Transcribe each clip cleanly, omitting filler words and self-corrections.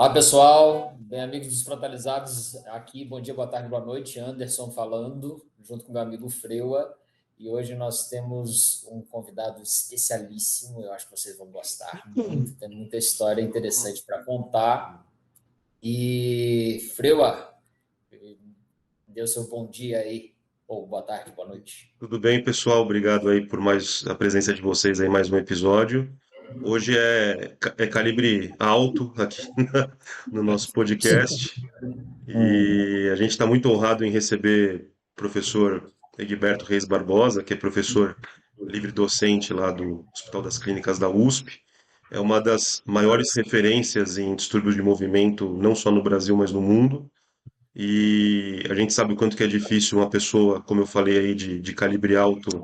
Olá, pessoal, bem amigos dos Frontalizados aqui, bom dia, boa tarde, boa noite, Anderson falando, junto com meu amigo Freua, e hoje nós temos um convidado especialíssimo, eu acho que vocês vão gostar muito, tem muita história interessante para contar, e Freua, dê o seu bom dia aí, ou boa tarde, boa noite. Tudo bem, pessoal? Obrigado aí por mais a presença de vocês aí, mais um episódio. Hoje é calibre alto aqui no nosso podcast e a gente está muito honrado em receber o professor Egberto Reis Barbosa, que é professor livre-docente lá do Hospital das Clínicas da USP. É uma das maiores referências em distúrbios de movimento, não só no Brasil, mas no mundo. E a gente sabe o quanto que é difícil uma pessoa, como eu falei aí, de calibre alto,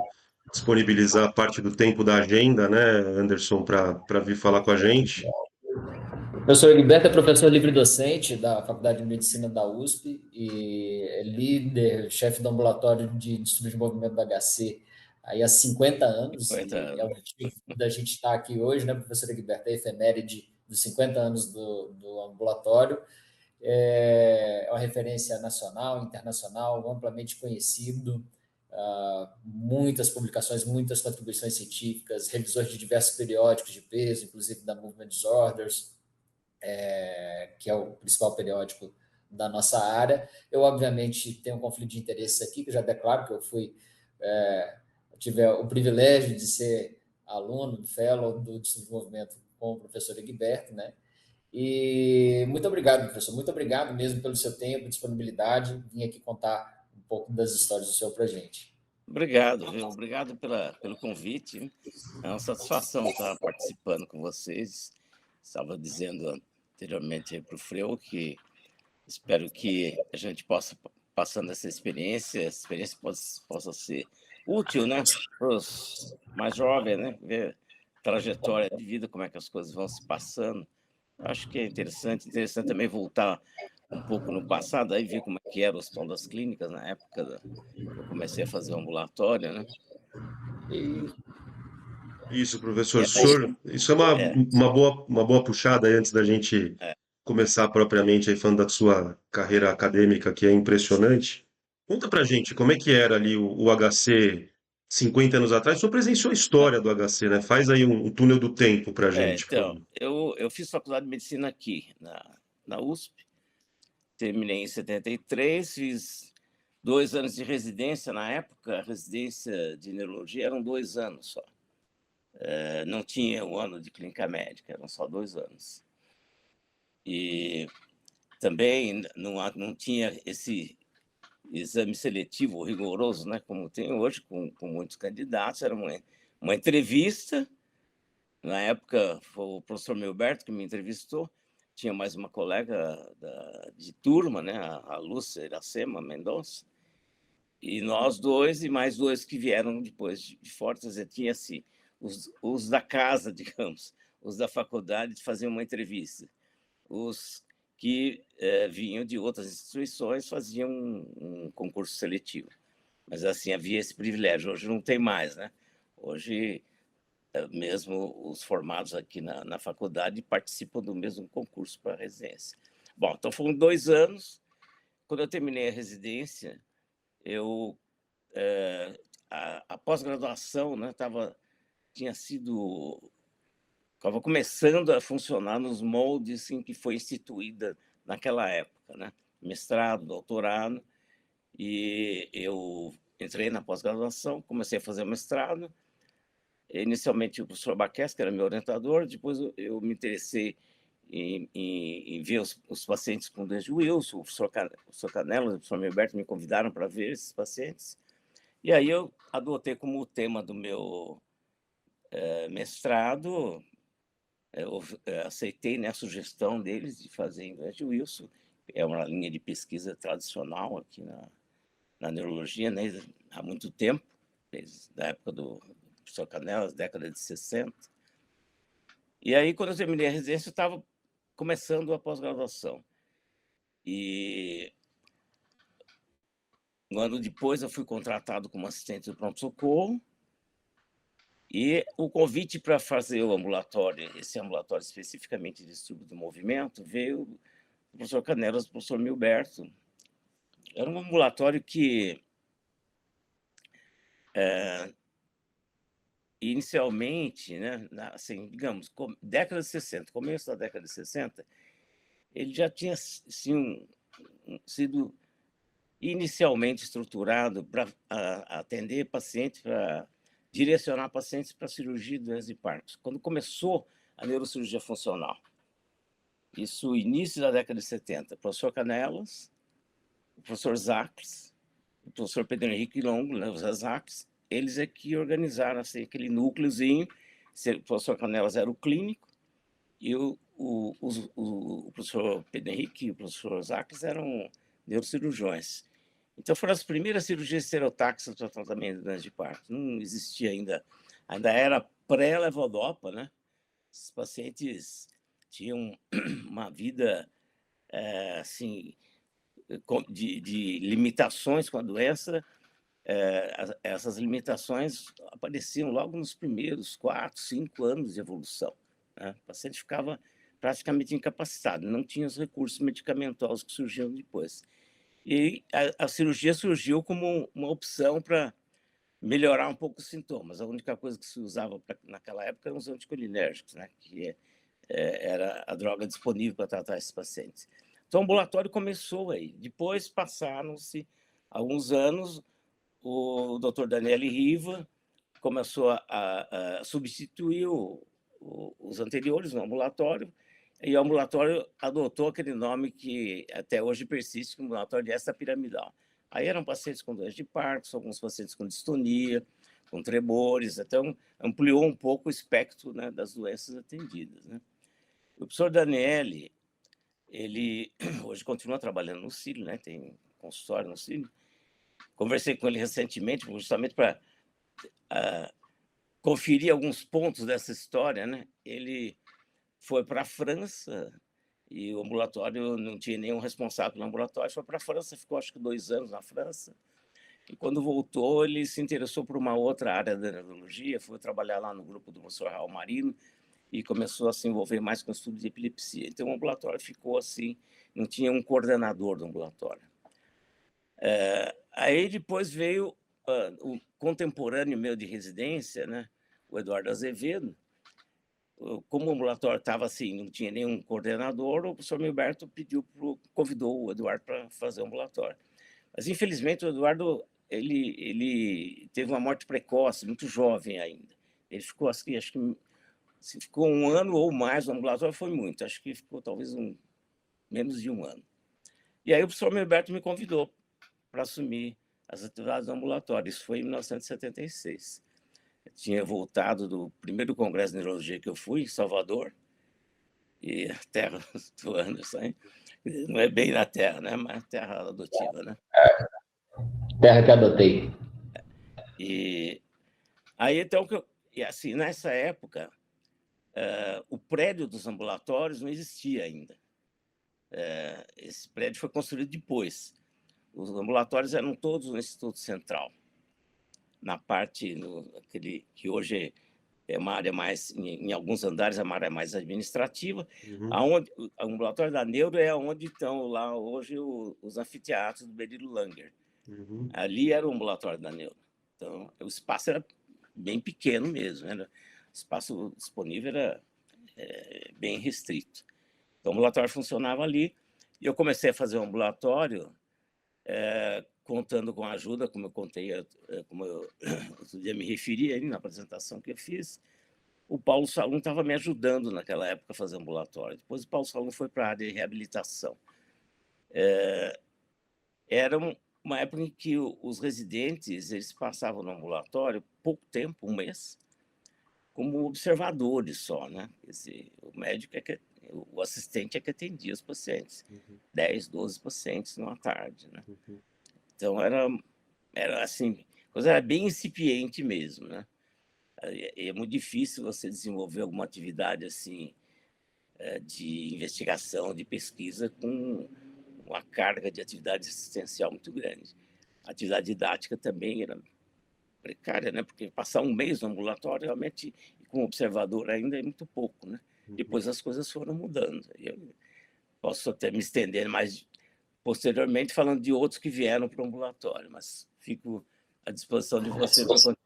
disponibilizar parte do tempo da agenda, né, Anderson, para vir falar com a gente. O professor Gilberto é professor livre-docente da Faculdade de Medicina da USP e é líder, chefe do ambulatório de distúrbio de movimento da HC aí há 50 anos, 50 e é o anos. motivo da gente estar aqui hoje, né, professor Gilberto, a efeméride dos 50 anos do ambulatório. É uma referência nacional, internacional, amplamente conhecido, muitas publicações, muitas contribuições científicas, revisor de diversos periódicos de peso, inclusive da Movement Disorders, que é o principal periódico da nossa área. Eu, obviamente, tenho um conflito de interesses aqui, que eu já declaro que eu tive o privilégio de ser aluno, fellow do Desenvolvimento com o professor Egberto, né? E muito obrigado, professor, muito obrigado mesmo pelo seu tempo, disponibilidade, vim aqui contar um pouco das histórias do senhor para a gente. Obrigado, viu? Obrigado pelo convite. É uma satisfação estar participando com vocês. Estava dizendo anteriormente para o Freu que espero que a gente possa, passando essa experiência possa ser útil, né, para os mais jovens, né, ver a trajetória de vida, como é que as coisas vão se passando. Acho que é interessante também voltar um pouco no passado, aí ver como é que era o Hospital das Clínicas na época que eu comecei a fazer o ambulatório, né? E, Isso, professor. e aí, Isso é é, uma boa puxada aí antes da gente é, começar propriamente aí falando da sua carreira acadêmica, que é impressionante. Conta pra gente como é que era ali o HC 50 anos atrás. O senhor presenciou a história do HC, né? Faz aí um túnel do tempo pra gente, por então, favor. eu fiz faculdade de medicina aqui, na USP, terminei em 73, fiz 2 anos de residência na época, a residência de neurologia eram 2 anos só. Não tinha o ano de clínica médica, eram só 2 anos. E também não tinha esse exame seletivo rigoroso, né, como tem hoje, com muitos candidatos. Era uma entrevista. Na época, foi o professor Milberto que me entrevistou. Tinha mais uma colega de turma, né, a Lúcia Iracema Mendonça. E nós dois, e mais dois que vieram depois de fora. Quer dizer, tinha assim, os da casa, digamos, os da faculdade, faziam uma entrevista. Os que vinham de outras instituições faziam um concurso seletivo. Mas, assim, havia esse privilégio. Hoje não tem mais, né? Hoje, mesmo os formados aqui na faculdade participam do mesmo concurso para a residência. Bom, então foram 2 anos. Quando eu terminei a residência, eu a pós-graduação, né, estava começando a funcionar nos moldes em que foi instituída naquela época, né? Mestrado, doutorado, e eu entrei na pós-graduação, comecei a fazer o mestrado. Inicialmente o professor Baquez, que era meu orientador, depois eu me interessei em ver os pacientes com desde Wilson, o professor Canela, o professor Milberto me convidaram para ver esses pacientes. E aí eu adotei como tema do meu mestrado, eu aceitei, né, a sugestão deles de fazer em vez de Wilson. É uma linha de pesquisa tradicional aqui na neurologia, né, há muito tempo, desde a época do professor Canelas, década de 60. E aí, quando eu terminei a residência, eu estava começando a pós-graduação. E um ano depois, eu fui contratado como assistente do pronto-socorro. E o convite para fazer o ambulatório, esse ambulatório especificamente de estudo do movimento, veio do professor Canelas, do professor Milberto. Era um ambulatório que, inicialmente, né, assim, digamos, década de 60, começo da década de 60, ele já tinha assim, sido inicialmente estruturado para atender pacientes, para direcionar pacientes para cirurgia de doenças de Parkinson. Quando começou a neurocirurgia funcional, isso início da década de 70, o professor Canelas, o professor Zacks, o professor Pedro Henrique Longo, né, os Zacks, eles é que organizaram assim, aquele núcleozinho. O professor Canelas era o clínico e o professor Pedro Henrique e o professor Zacks eram neurocirurgiões. Então, foram as primeiras cirurgias estereotáxicas para tratamento de doença de Parkinson. Não existia ainda era pré-levodopa, né? Os pacientes tinham uma vida, assim, de limitações com a doença. Essas limitações apareciam logo nos primeiros 4, 5 anos de evolução, né? O paciente ficava praticamente incapacitado, não tinha os recursos medicamentosos que surgiram depois. E a cirurgia surgiu como uma opção para melhorar um pouco os sintomas. A única coisa que se usava naquela época eram os anticolinérgicos, né? Que era a droga disponível para tratar esses pacientes. Então, o ambulatório começou aí. Depois passaram-se alguns anos, o Dr. Daniele Riva começou a substituir os anteriores no ambulatório, e o ambulatório adotou aquele nome que até hoje persiste, o ambulatório de extrapiramidal. Aí eram pacientes com doença de Parkinson, alguns pacientes com distonia, com tremores, então ampliou um pouco o espectro, né, das doenças atendidas, né? O professor Daniele, ele hoje continua trabalhando no Cílio, né, tem consultório no Cílio. Conversei com ele recentemente, justamente para conferir alguns pontos dessa história, né? Ele foi para a França e o ambulatório não tinha nenhum responsável pelo ambulatório, foi para a França, ficou acho que 2 anos na França. E quando voltou, ele se interessou por uma outra área da neurologia, foi trabalhar lá no grupo do professor Raul Marino e começou a se envolver mais com o estudo de epilepsia. Então o ambulatório ficou assim, não tinha um coordenador do ambulatório. Aí depois veio o contemporâneo meu de residência, né, o Eduardo Azevedo. Como o ambulatório estava assim, não tinha nenhum coordenador, o professor Milberto convidou o Eduardo para fazer o ambulatório. Mas, infelizmente, o Eduardo ele teve uma morte precoce, muito jovem ainda. Ele ficou, assim, acho que se ficou 1 ano ou mais no ambulatório, foi muito. Acho que ficou talvez menos de 1 ano. E aí o professor Milberto me convidou para assumir as atividades do ambulatório. Isso foi em 1976. Eu tinha voltado do primeiro congresso de neurologia que eu fui, em Salvador, e a terra do Anderson, hein? Não é bem na terra, né? Mas terra adotiva, né? Terra que adotei. E aí, então, e assim, nessa época, o prédio dos ambulatórios não existia ainda. Esse prédio foi construído depois. Os ambulatórios eram todos no Instituto Central, na parte aquele que hoje é uma área mais, em alguns andares, é uma área mais administrativa. Aonde, o ambulatório da Neuro é onde estão lá hoje os anfiteatros do Berilo Langer. Ali era o ambulatório da Neuro. Então, o espaço era bem pequeno mesmo, né? O espaço disponível era bem restrito. Então, o ambulatório funcionava ali, e eu comecei a fazer o ambulatório contando com a ajuda, como eu contei, como eu outro dia me referi aí na apresentação que eu fiz. O Paulo Salum estava me ajudando naquela época a fazer ambulatório. Depois o Paulo Salum foi para a área de reabilitação. Era uma época em que os residentes eles passavam no ambulatório pouco tempo, 1 mês, como observadores só, né? O médico o assistente é que atendia os pacientes, 10, 12 pacientes numa tarde, né? Então era assim, a coisa era bem incipiente mesmo, né? É muito difícil você desenvolver alguma atividade assim de investigação, de pesquisa com uma carga de atividade assistencial muito grande. A atividade didática também era precária, né? Porque passar um mês no ambulatório, realmente, com observador ainda é muito pouco, né? Depois as coisas foram mudando. Eu posso até me estender mais posteriormente falando de outros que vieram para o ambulatório, mas fico à disposição de você para continuar.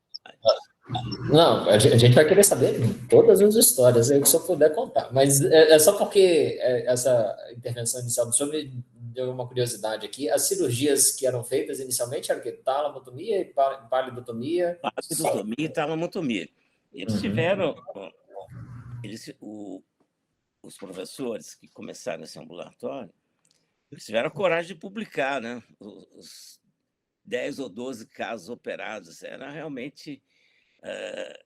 Não, a gente vai querer saber todas as histórias, aí, que se eu puder contar. Mas é só porque essa intervenção inicial sobre deu uma curiosidade aqui. As cirurgias que eram feitas inicialmente eram o quê? Talamotomia e palidotomia? Palidotomia e talamotomia. Eles tiveram... Os professores que começaram esse ambulatório, eles tiveram a coragem de publicar, né? Os 10 ou 12 casos operados. Era realmente...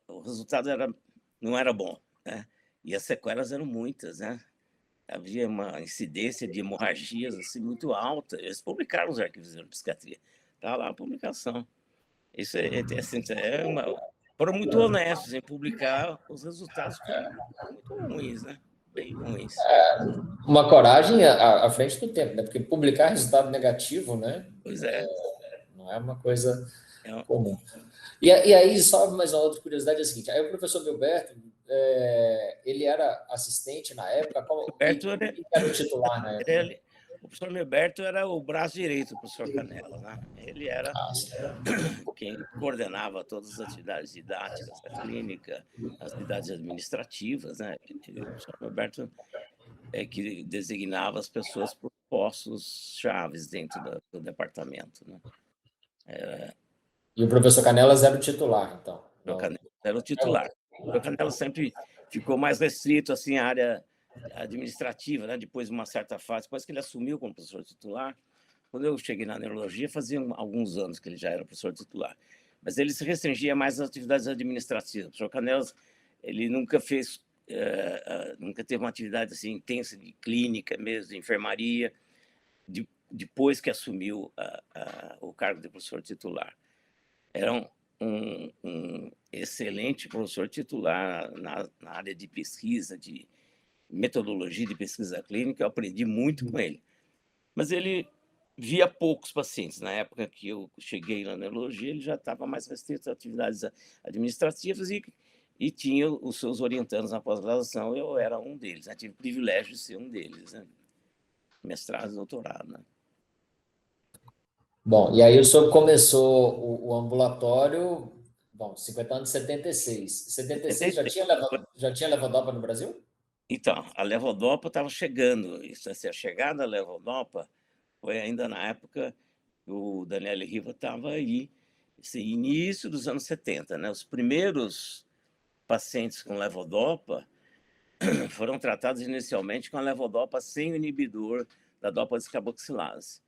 o resultado não era bom, né? E as sequelas eram muitas, né? Havia uma incidência de hemorragias assim, muito alta. Eles publicaram os arquivos de psiquiatria. Está lá a publicação. Isso assim, foram muito honestos em publicar os resultados, que foram muito ruins, né? Bem ruins. Uma coragem à frente do tempo, né? Porque publicar resultado negativo, né? Pois é. Não é uma coisa comum. E aí, só mais uma outra curiosidade é a seguinte: aí o professor Gilberto, ele era assistente na época? Quem era o titular na época? O professor Milberto era o braço direito do professor Canella, né? Ele era quem coordenava todas as atividades didáticas da clínica, as atividades administrativas, né? O professor Milberto é que designava as pessoas por postos chaves dentro do departamento, né? E o professor Canelas era o titular, então? O professor Canella era o titular. O professor Canella sempre ficou mais restrito assim, à área administrativa, né? Depois de uma certa fase, depois que ele assumiu como professor titular, quando eu cheguei na neurologia, fazia alguns anos que ele já era professor titular, mas ele se restringia mais às atividades administrativas. O professor Canelas, ele nunca fez, nunca teve uma atividade assim intensa de clínica mesmo, de enfermaria, depois que assumiu o cargo de professor titular. Era um excelente professor titular na área de pesquisa, de metodologia de pesquisa clínica. Eu aprendi muito com ele. Mas ele via poucos pacientes. Na época que eu cheguei na neurologia, ele já estava mais restrito às atividades administrativas e tinha os seus orientandos na pós-graduação. Eu era um deles, né? Tive o privilégio de ser um deles, né? Mestrado e doutorado, né? Bom, e aí o senhor começou o ambulatório, 50 anos, 76. 76 já tinha levodopa no Brasil? Então, a levodopa estava chegando. Isso, assim, a chegada da levodopa foi ainda na época que o Daniele Riva estava aí, esse início dos anos 70, né? Os primeiros pacientes com levodopa foram tratados inicialmente com a levodopa sem o inibidor da dopa descarboxilase.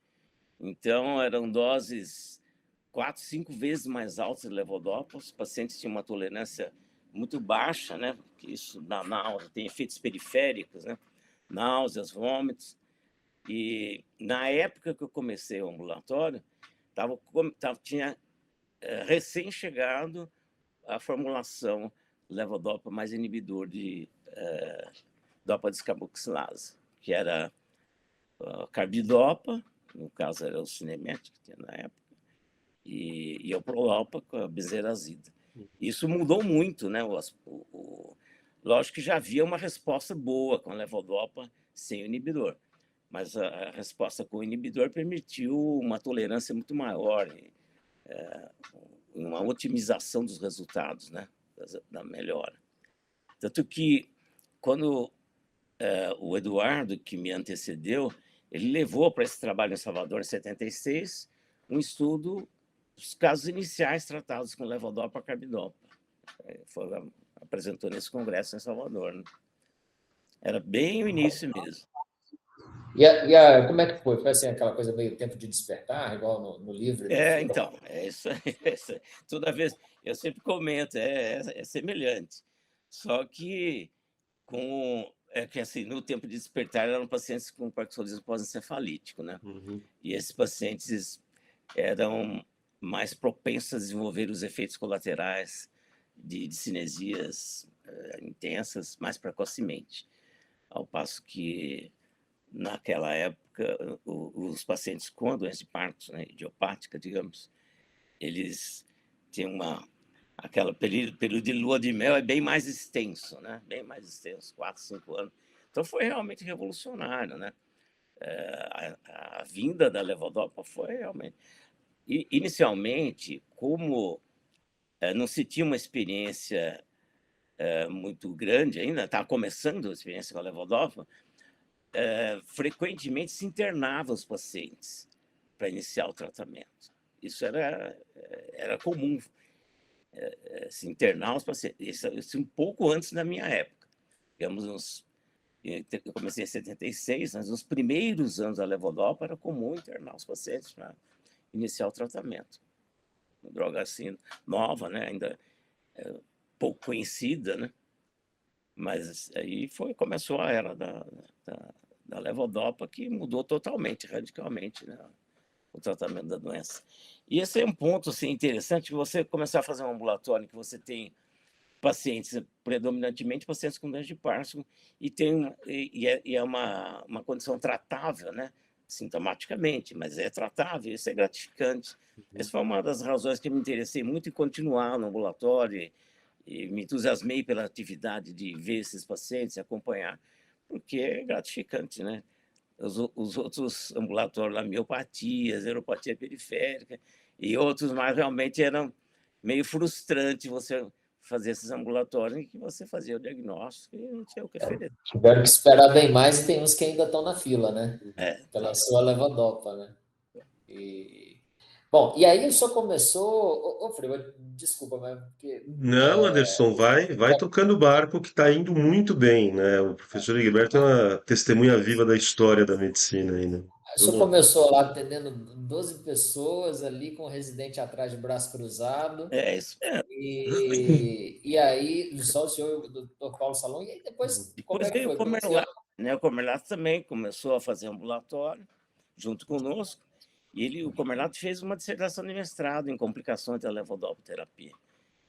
Então, eram doses 4, 5 vezes mais altas de levodopa. Os pacientes tinham uma tolerância muito baixa, né? Porque isso na náusea tem efeitos periféricos, né? Náuseas, vômitos. E na época que eu comecei o ambulatório, tinha recém-chegado a formulação levodopa mais inibidor de dopa descarboxilase, que era carbidopa, no caso era o Cinemet, que tinha na época, e o Prolopa com a bezerazida. Isso mudou muito, né? Lógico que já havia uma resposta boa com a levodopa sem o inibidor, mas a resposta com o inibidor permitiu uma tolerância muito maior, uma otimização dos resultados, né? Da melhora. Tanto que, quando o Eduardo, que me antecedeu, ele levou para esse trabalho em Salvador, em 76, um estudo dos casos iniciais tratados com levodopa e carbidopa. Apresentou nesse congresso em Salvador, né? Era bem o início mesmo. E como é que foi? Foi assim, aquela coisa meio tempo de despertar, igual no livro? Então, isso aí. Toda vez, eu sempre comento, é semelhante. Só que assim, no tempo de despertar eram pacientes com parkinsonismo pós-encefalítico, né? E esses pacientes eram mais propensos a desenvolver os efeitos colaterais de cinesias intensas mais precocemente. Ao passo que, naquela época, os pacientes com a doença de Parkinson, né, idiopática, digamos, eles tem aquela período de lua de mel é bem mais extenso, né? Bem mais extenso, 4, 5 anos. Então foi realmente revolucionário, né? A vinda da levodopa foi realmente... Inicialmente, como não se tinha uma experiência muito grande ainda, estava começando a experiência com a levodopa, frequentemente se internava os pacientes para iniciar o tratamento. Isso era comum, se internar os pacientes. Isso um pouco antes da minha época. Digamos, eu comecei em 76, mas nos primeiros anos da levodopa era comum internar os pacientes para iniciar o tratamento. Uma droga assim, nova, né? Ainda pouco conhecida, né? Mas aí começou a era da levodopa, que mudou totalmente, radicalmente, né, o tratamento da doença. E esse é um ponto assim, interessante, você começar a fazer um ambulatório que você tem pacientes, predominantemente pacientes com doença de Parkinson, e é uma condição tratável, né, sintomaticamente, mas é tratável, isso é gratificante. Essa foi uma das razões que me interessei muito em continuar no ambulatório, e me entusiasmei pela atividade de ver esses pacientes, acompanhar, porque é gratificante, né? Os outros ambulatórios lá, miopatias, neuropatia periférica e outros, mas realmente eram meio frustrante você fazer esses ambulatórios em que você fazia o diagnóstico e não tinha o que oferecer. Tiveram que esperar bem mais e tem uns que ainda estão na fila, né? Pela Tem. sua levodopa, né? Bom, e aí o senhor começou... Frigo, desculpa, mas... Porque, Não, Anderson, vai tocando o barco que está indo muito bem, né? O professor Egberto é uma testemunha viva da história da medicina aí, né? o senhor começou lá atendendo 12 pessoas ali, com o residente atrás de braço cruzado. É isso mesmo. E aí, só o senhor e o doutor Paulo Salom, e aí depois, como Depois é que veio o foi? Comerlato, né? O Comerlato também começou a fazer ambulatório junto conosco, e o Comerlato fez uma dissertação de mestrado em complicações da levodopa-terapia.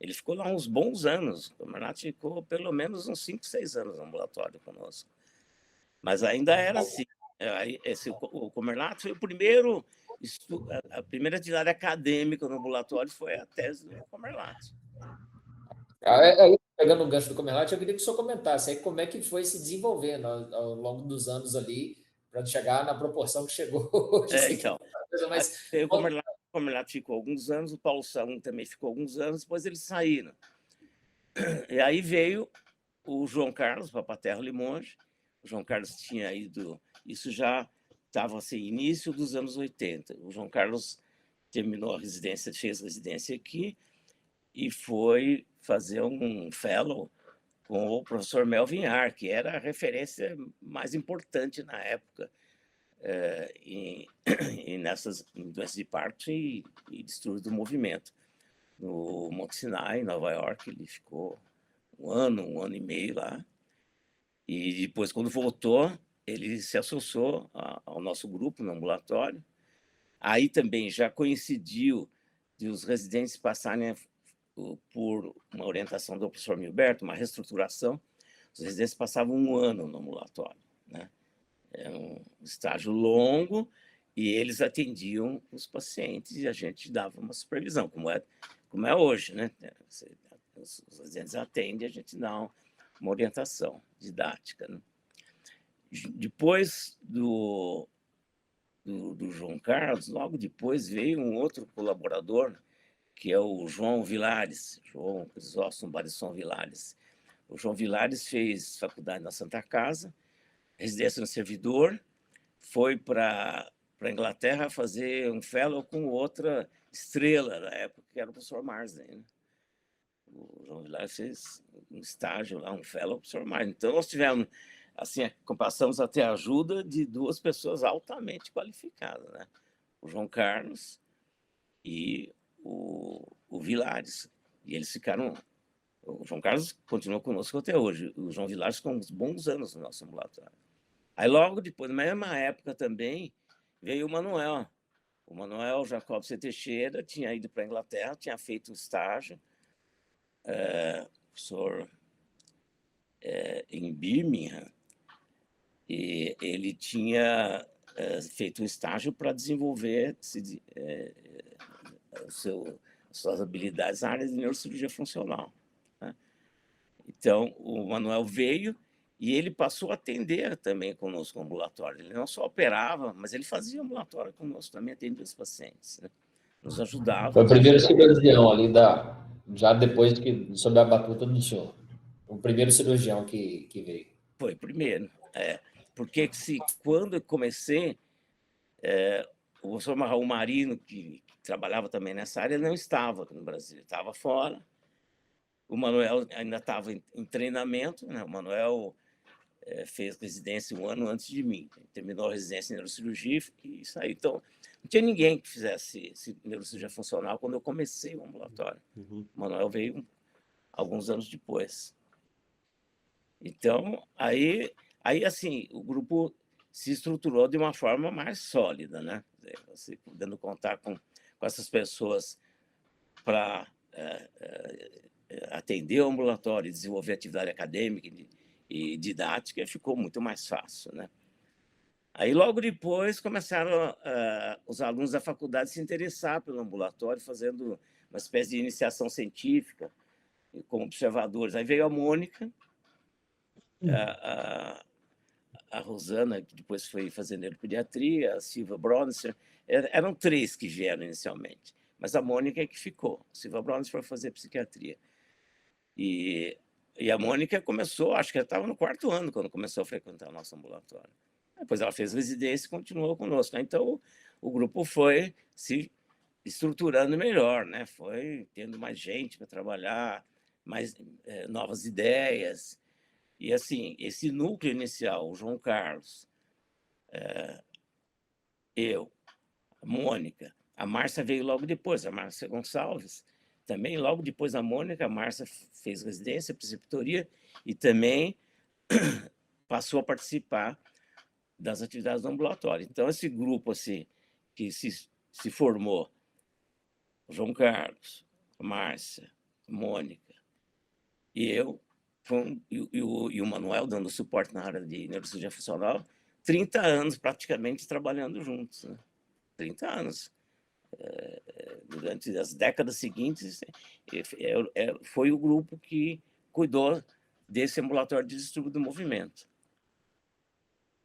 Ele ficou lá uns bons anos, o Comerlato ficou pelo menos uns 5, 6 anos no ambulatório conosco. Mas ainda era assim. O Comerlato foi o primeiro, a primeira atividade acadêmica no ambulatório foi a tese do Comerlato. Aí, pegando o gancho do Comerlato, eu queria que o senhor comentasse aí como é que foi se desenvolvendo ao longo dos anos ali, para chegar na proporção que chegou hoje. Então, mas o Comerlato ficou alguns anos, o Paulo Salum também ficou alguns anos, depois eles saíram. E aí veio o João Carlos, Papaterra Limonge. O João Carlos tinha ido... Isso já estava assim, início dos anos 80. O João Carlos terminou a residência, fez residência aqui e foi fazer um fellow com o professor Melvin Ar, que era a referência mais importante na época e nessas doenças de parto e distúrbios do movimento. No Monte Sinai, em Nova York, ele ficou um ano e meio lá. E depois, quando voltou, ele se associou ao nosso grupo no ambulatório. Aí também já coincidiu de os residentes passarem por uma orientação do professor Milberto, uma reestruturação. Os residentes passavam um ano no ambulatório, né? É um estágio longo e eles atendiam os pacientes e a gente dava uma supervisão, como é hoje, né? Os residentes atendem, a gente dá uma orientação didática, né? Depois do João Carlos, logo depois veio um outro colaborador, que é o João Vilares, João Crisóstomo Barisson Vilares. O João Vilares fez faculdade na Santa Casa, residência no Servidor, foi para a Inglaterra fazer um fellow com outra estrela da época, que era o professor Marsden, né? O João Vilares fez um estágio lá, um fellow com o professor Marsden. Então, nós tivemos, assim, passamos a ter a ajuda de duas pessoas altamente qualificadas, né? O João Carlos e o Vilares. E eles ficaram... O João Carlos continuou conosco até hoje. O João Vilares ficou uns bons anos no nosso ambulatório. Aí, logo depois, na mesma época também, veio o Manuel. O Manuel Jacob C. Teixeira tinha ido para a Inglaterra, tinha feito um estágio, professor em Birmingham, e ele tinha feito um estágio para desenvolver suas habilidades na área de neurocirurgia funcional, né? Então, o Manuel veio e ele passou a atender também conosco no ambulatório. Ele não só operava, mas ele fazia ambulatório conosco, também atendia os pacientes, né? Nos ajudava. Foi o primeiro cirurgião ali já depois que sob a batuta do senhor. O primeiro cirurgião que veio. Foi primeiro, porque quando eu comecei, o professor Raul Marino, que trabalhava também nessa área, não estava aqui no Brasil, estava fora. O Manuel ainda estava em treinamento, né? O Manuel fez residência 1 ano antes de mim. Ele terminou a residência em neurocirurgia e saiu. Então, não tinha ninguém que fizesse neurocirurgia funcional quando eu comecei o ambulatório. O Manuel veio alguns anos depois. Então, aí assim, o grupo se estruturou de uma forma mais sólida, né? Você podendo contar com essas pessoas para atender o ambulatório, desenvolver atividade acadêmica e didática, ficou muito mais fácil, né? Aí, logo depois, começaram os alunos da faculdade a se interessar pelo ambulatório, fazendo uma espécie de iniciação científica, como observadores. Aí veio a Mônica, a Rosana, que depois foi fazer neuropediatria, a Silvia Bronzer. Eram 3 que vieram inicialmente, mas a Mônica é que ficou. A Silvia Bronzer foi fazer psiquiatria. E a Mônica começou, acho que ela estava no 4º ano, quando começou a frequentar o nosso ambulatório. Depois ela fez residência e continuou conosco, né? Então, o grupo foi se estruturando melhor, né? Foi tendo mais gente para trabalhar, mais novas ideias. E, assim, esse núcleo inicial, o João Carlos, eu, a Mônica, a Márcia veio logo depois, a Márcia Gonçalves, também logo depois da Mônica, a Márcia fez residência, preceptoria e também passou a participar das atividades do ambulatório. Então, esse grupo assim, que se formou, o João Carlos, a Márcia, a Mônica e eu, e o Manuel dando suporte na área de neurocirurgia funcional, 30 anos praticamente trabalhando juntos, né? 30 anos. Durante as décadas seguintes, foi o grupo que cuidou desse ambulatório de distúrbio do movimento.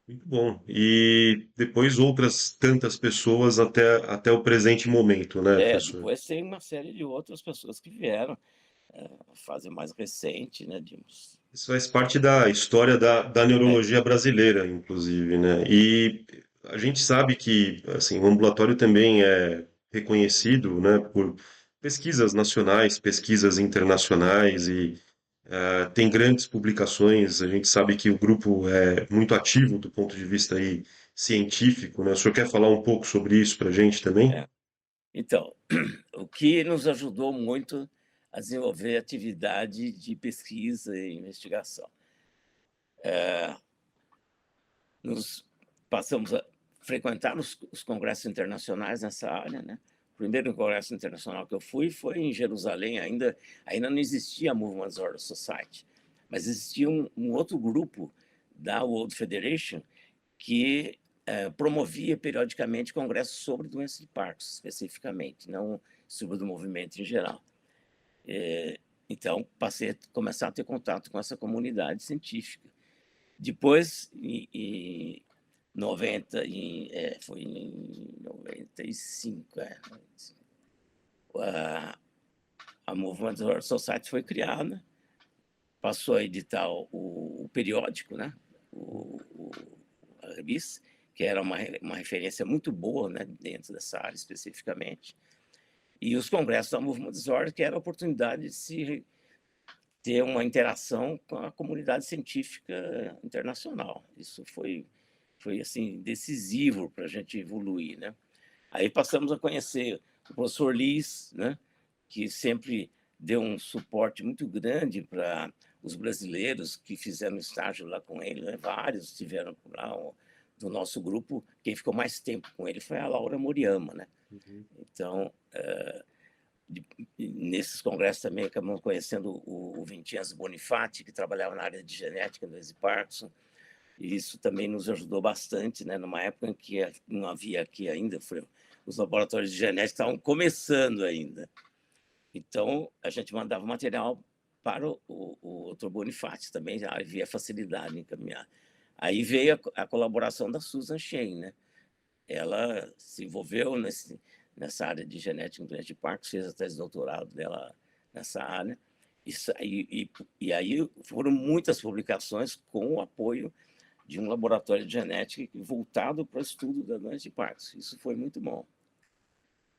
Muito bom. E depois outras tantas pessoas até o presente momento, né, professor? Depois tem uma série de outras pessoas que vieram, fase mais recente, né, Isso faz parte da história da neurologia brasileira, inclusive, né? E a gente sabe que, assim, o ambulatório também é reconhecido, né, por pesquisas nacionais, pesquisas internacionais e tem grandes publicações. A gente sabe que o grupo é muito ativo do ponto de vista aí científico, né? O senhor quer falar um pouco sobre isso para a gente também? Então, o que nos ajudou muito a desenvolver atividade de pesquisa e investigação. Nós passamos a frequentar os congressos internacionais nessa área, né? O primeiro congresso internacional que eu fui foi em Jerusalém, ainda não existia a Movement Disorder Society, mas existia um outro grupo da World Federation que promovia periodicamente congressos sobre doença de Parkinson, especificamente, não sobre o movimento em geral. Então, passei a começar a ter contato com essa comunidade científica. Depois, foi em 95, a Movement Disorder Society foi criada, passou a editar o periódico, né? A revista, que era uma referência muito boa, né, dentro dessa área especificamente, e os congressos da Movement Disorder, que era a oportunidade de se ter uma interação com a comunidade científica internacional. Isso foi assim, decisivo para a gente evoluir, né? Aí passamos a conhecer o professor Liz, né, que sempre deu um suporte muito grande para os brasileiros que fizeram estágio lá com ele, né? Vários tiveram lá do nosso grupo. Quem ficou mais tempo com ele foi a Laura Moriyama, né? Então, nesses congressos também acabamos conhecendo o Vincenzo Bonifatti, que trabalhava na área de genética do Parkinson, e isso também nos ajudou bastante, né? Numa época em que não havia aqui ainda, os laboratórios de genética estavam começando ainda. Então, a gente mandava material para o Dr. Bonifácio também, já havia facilidade em encaminhar. Aí veio a colaboração da Susan Shane, né? Ela se envolveu nessa área de genética em doença de Parkinson, fez a tese de doutorado dela nessa área, e aí foram muitas publicações com o apoio de um laboratório de genética voltado para o estudo da doença de Parkinson. Isso foi muito bom.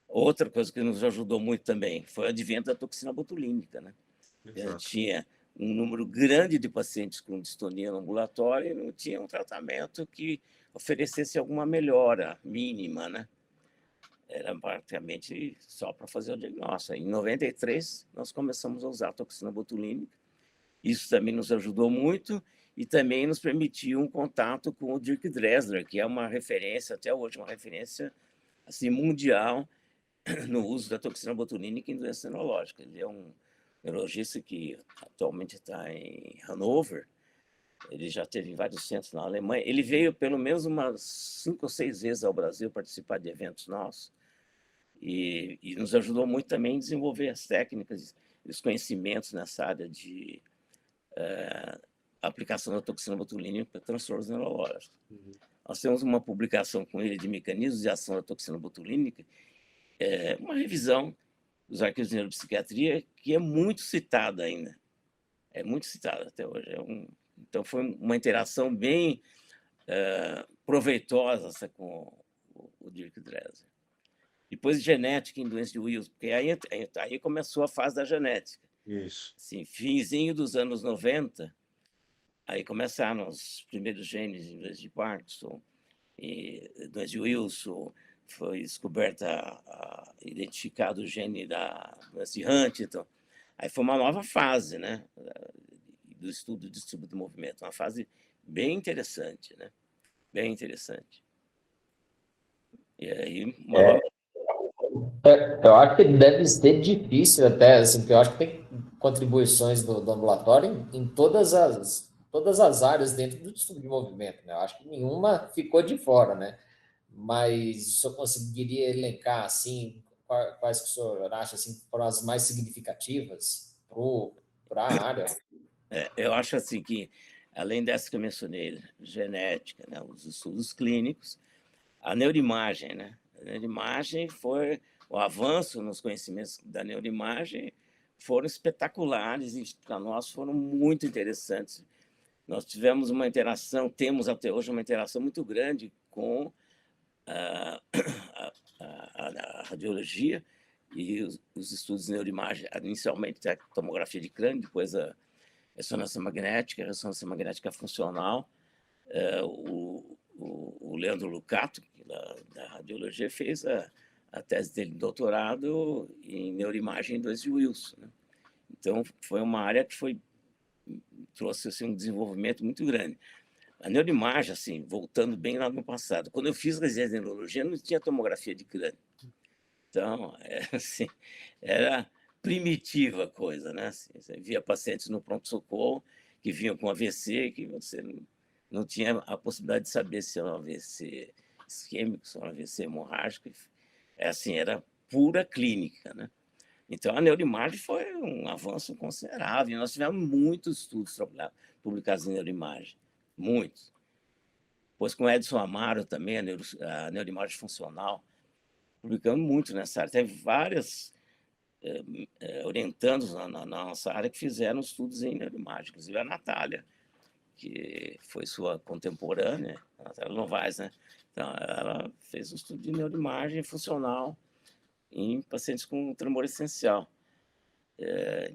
Outra coisa que nos ajudou muito também foi o advento da toxina botulínica, né? Tinha um número grande de pacientes com distonia no ambulatório e não tinha um tratamento que oferecesse alguma melhora mínima, né? Era praticamente só para fazer o diagnóstico. Em 93, nós começamos a usar a toxina botulínica. Isso também nos ajudou muito e também nos permitiu um contato com o Dirk Dressler, que é uma referência, até hoje, uma referência assim, mundial no uso da toxina botulínica em doença neurológica. Ele é um neurologista que atualmente está em Hannover. Ele já teve em vários centros na Alemanha. Ele veio pelo menos umas 5 ou 6 vezes ao Brasil participar de eventos nossos e nos ajudou muito também em desenvolver as técnicas e os conhecimentos nessa área de aplicação da toxina botulínica para transtornos neurológicos. Nós temos uma publicação com ele de mecanismos de ação da toxina botulínica, uma revisão dos arquivos de neuropsiquiatria que é muito citada ainda. É muito citada até hoje. Então, foi uma interação bem proveitosa com o Dirk Dressler. Depois, genética em doença de Wilson, porque aí começou a fase da genética. Isso. Assim, finzinho dos anos 90, aí começaram os primeiros genes em doença de Parkinson, e doença de Wilson, foi identificado o gene da doença de Huntington. Aí foi uma nova fase, né, do estudo de distúrbio do movimento, uma fase bem interessante, né? Bem interessante. E aí, eu acho que deve ser difícil até, assim, porque eu acho que tem contribuições do ambulatório em todas as áreas dentro do distúrbio de movimento, né? Eu acho que nenhuma ficou de fora, né? Mas eu conseguiria elencar, assim, quais que o senhor acha, assim, foram as mais significativas para a área? Eu acho assim que, além dessa que eu mencionei, genética, né, os estudos clínicos, a neuroimagem, né? A neuroimagem foi o avanço nos conhecimentos da neuroimagem foram espetaculares e para nós foram muito interessantes. Nós tivemos temos até hoje uma interação muito grande com a radiologia e os estudos de neuroimagem, inicialmente a tomografia de crânio, depois a ressonância magnética funcional. O Leandro Lucato, da radiologia, fez a tese dele de doutorado em neuroimagem em doença de Wilson, né? Então, foi uma área que trouxe assim, um desenvolvimento muito grande. A neuroimagem, assim, voltando bem lá no passado, quando eu fiz residência de neurologia, não tinha tomografia de crânio. Então, assim, era primitiva a coisa, né? Assim, você via pacientes no pronto-socorro que vinham com AVC, que você não tinha a possibilidade de saber se era um AVC isquêmico, se era um AVC hemorrágico. Assim, era pura clínica, né? Então, a neuroimagem foi um avanço considerável. Nós tivemos muitos estudos publicados em neuroimagem, muitos. Depois, com o Edson Amaro também, a neuroimagem funcional, publicamos muito nessa área. Teve várias orientandos na nossa área que fizeram estudos em neuroimagem, inclusive a Natália, que foi sua contemporânea, a Natália Novaes, né? Então, ela fez um estudo de neuroimagem funcional em pacientes com tremor essencial.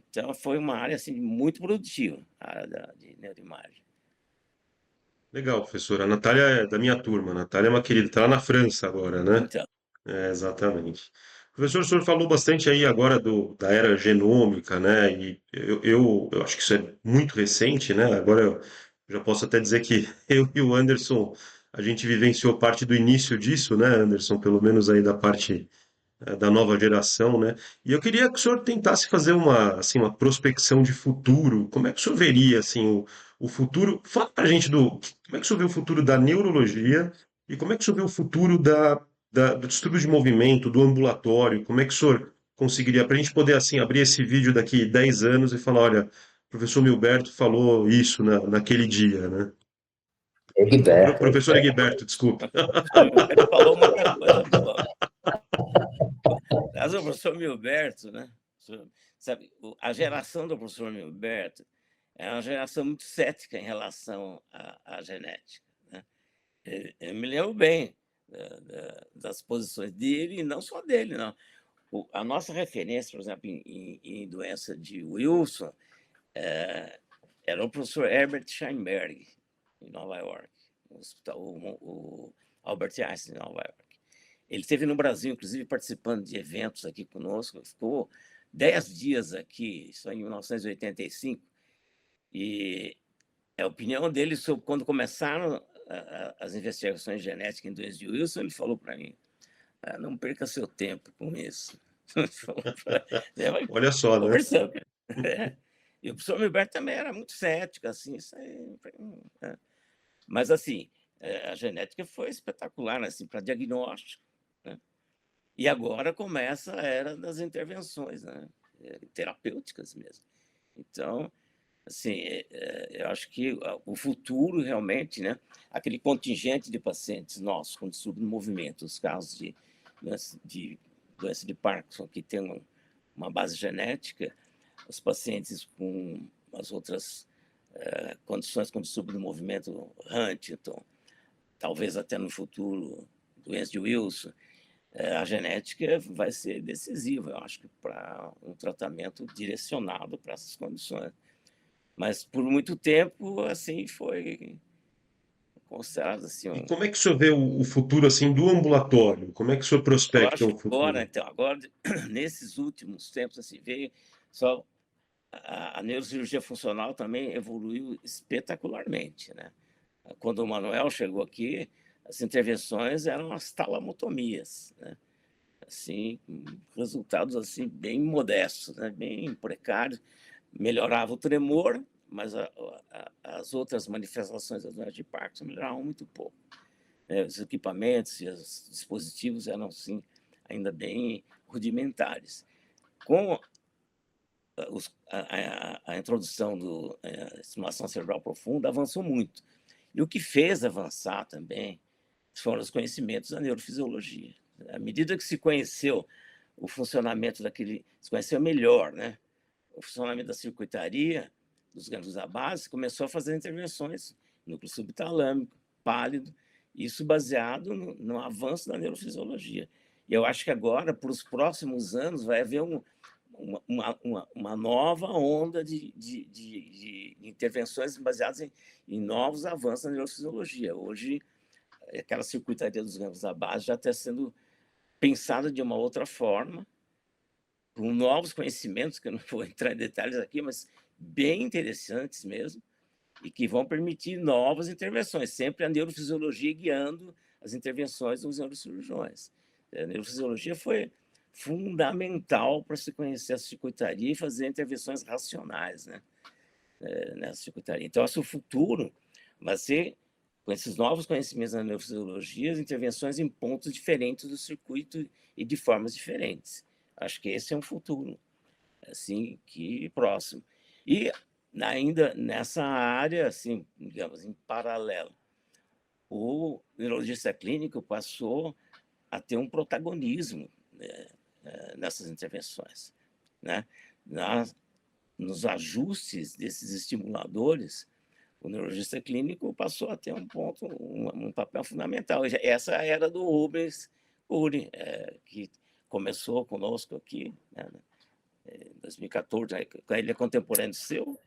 Então, foi uma área assim, muito produtiva, a área de neuroimagem. Legal, professor. A Natália é da minha turma. A Natália é uma querida, está lá na França agora, né? Então, Exatamente. Professor, o senhor falou bastante aí agora da era genômica, né? E eu acho que isso é muito recente, né? Agora eu já posso até dizer que eu e o Anderson, a gente vivenciou parte do início disso, né, Anderson? Pelo menos aí da parte da nova geração, né? E eu queria que o senhor tentasse fazer assim, uma prospecção de futuro. Como é que o senhor veria, assim, o futuro? Fala pra gente como é que o senhor vê o futuro da neurologia e como é que o senhor vê o futuro do distúrbio de movimento, do ambulatório? Como é que o senhor conseguiria, para a gente poder assim abrir esse vídeo daqui 10 anos e falar, olha, o professor Milberto falou isso naquele dia, né? Egberto, Professor Egberto, desculpe. Ele falou muita coisa boa. Mas o professor Milberto, né? Sabe, a geração do professor Milberto é uma geração muito cética em relação à genética, né? Eu me lembro bem das posições dele, e não só dele, não. A nossa referência, por exemplo, em doença de Wilson, era o professor Herbert Scheinberg, em Nova York, no hospital, o Albert Einstein, em Nova York. Ele esteve no Brasil, inclusive, participando de eventos aqui conosco, ficou 10 dias aqui, isso em 1985, e a opinião dele sobre quando começaram as investigações genéticas em doença de Wilson, ele falou para mim, não perca seu tempo com isso. Olha só, né? Conversando. E o professor Milberto também era muito cético, assim, isso aí, mas, assim, a genética foi espetacular, né, assim, para diagnóstico, né? E agora começa a era das intervenções, né, terapêuticas mesmo. Então, assim, eu acho que o futuro realmente, né, aquele contingente de pacientes nossos com distúrbio do movimento, os casos de doença de Parkinson, que tem uma base genética, os pacientes com as outras condições com distúrbio do movimento, Huntington, talvez até no futuro, doença de Wilson, a genética vai ser decisiva, eu acho, para um tratamento direcionado para essas condições. Mas, por muito tempo, assim, foi considerado assim, E como é que o senhor vê o futuro assim do ambulatório? Como é que o senhor eu prospecta acho o que agora, futuro? então, agora, nesses últimos tempos, assim, veio só a neurocirurgia funcional também evoluiu espetacularmente, né? Quando o Manuel chegou aqui, as intervenções eram as talamotomias, né? Assim, resultados assim bem modestos, né? Bem precários. Melhorava o tremor, mas as outras manifestações da doença de Parkinson melhoravam muito pouco. Os equipamentos e os dispositivos eram assim ainda bem rudimentares. Com a introdução da estimulação cerebral profunda, avançou muito. E o que fez avançar também foram os conhecimentos da neurofisiologia. À medida que se conheceu o funcionamento se conheceu melhor, né? O funcionamento da circuitaria dos gânglios da base, começou a fazer intervenções no núcleo subtalâmico, pálido, isso baseado no avanço da neurofisiologia. E eu acho que agora, para os próximos anos, vai haver uma nova onda de intervenções baseadas em novos avanços na neurofisiologia. Hoje, aquela circuitaria dos gânglios da base já está sendo pensada de uma outra forma, com novos conhecimentos, que eu não vou entrar em detalhes aqui, mas bem interessantes mesmo, e que vão permitir novas intervenções, sempre a neurofisiologia guiando as intervenções dos neurocirurgiões. A neurofisiologia foi fundamental para se conhecer a circuitaria e fazer intervenções racionais, né, nessa circuitaria. Então, acho que o futuro vai ser, com esses novos conhecimentos da neurofisiologia, as intervenções em pontos diferentes do circuito e de formas diferentes. Acho que esse é um futuro, assim, que próximo. E ainda nessa área, assim, digamos, em paralelo, o neurologista clínico passou a ter um protagonismo, né, nessas intervenções, né? Nos ajustes desses estimuladores, o neurologista clínico passou a ter um papel fundamental. Essa era do Rubens Uri, que começou conosco aqui, né, em 2014, ele é contemporâneo seu?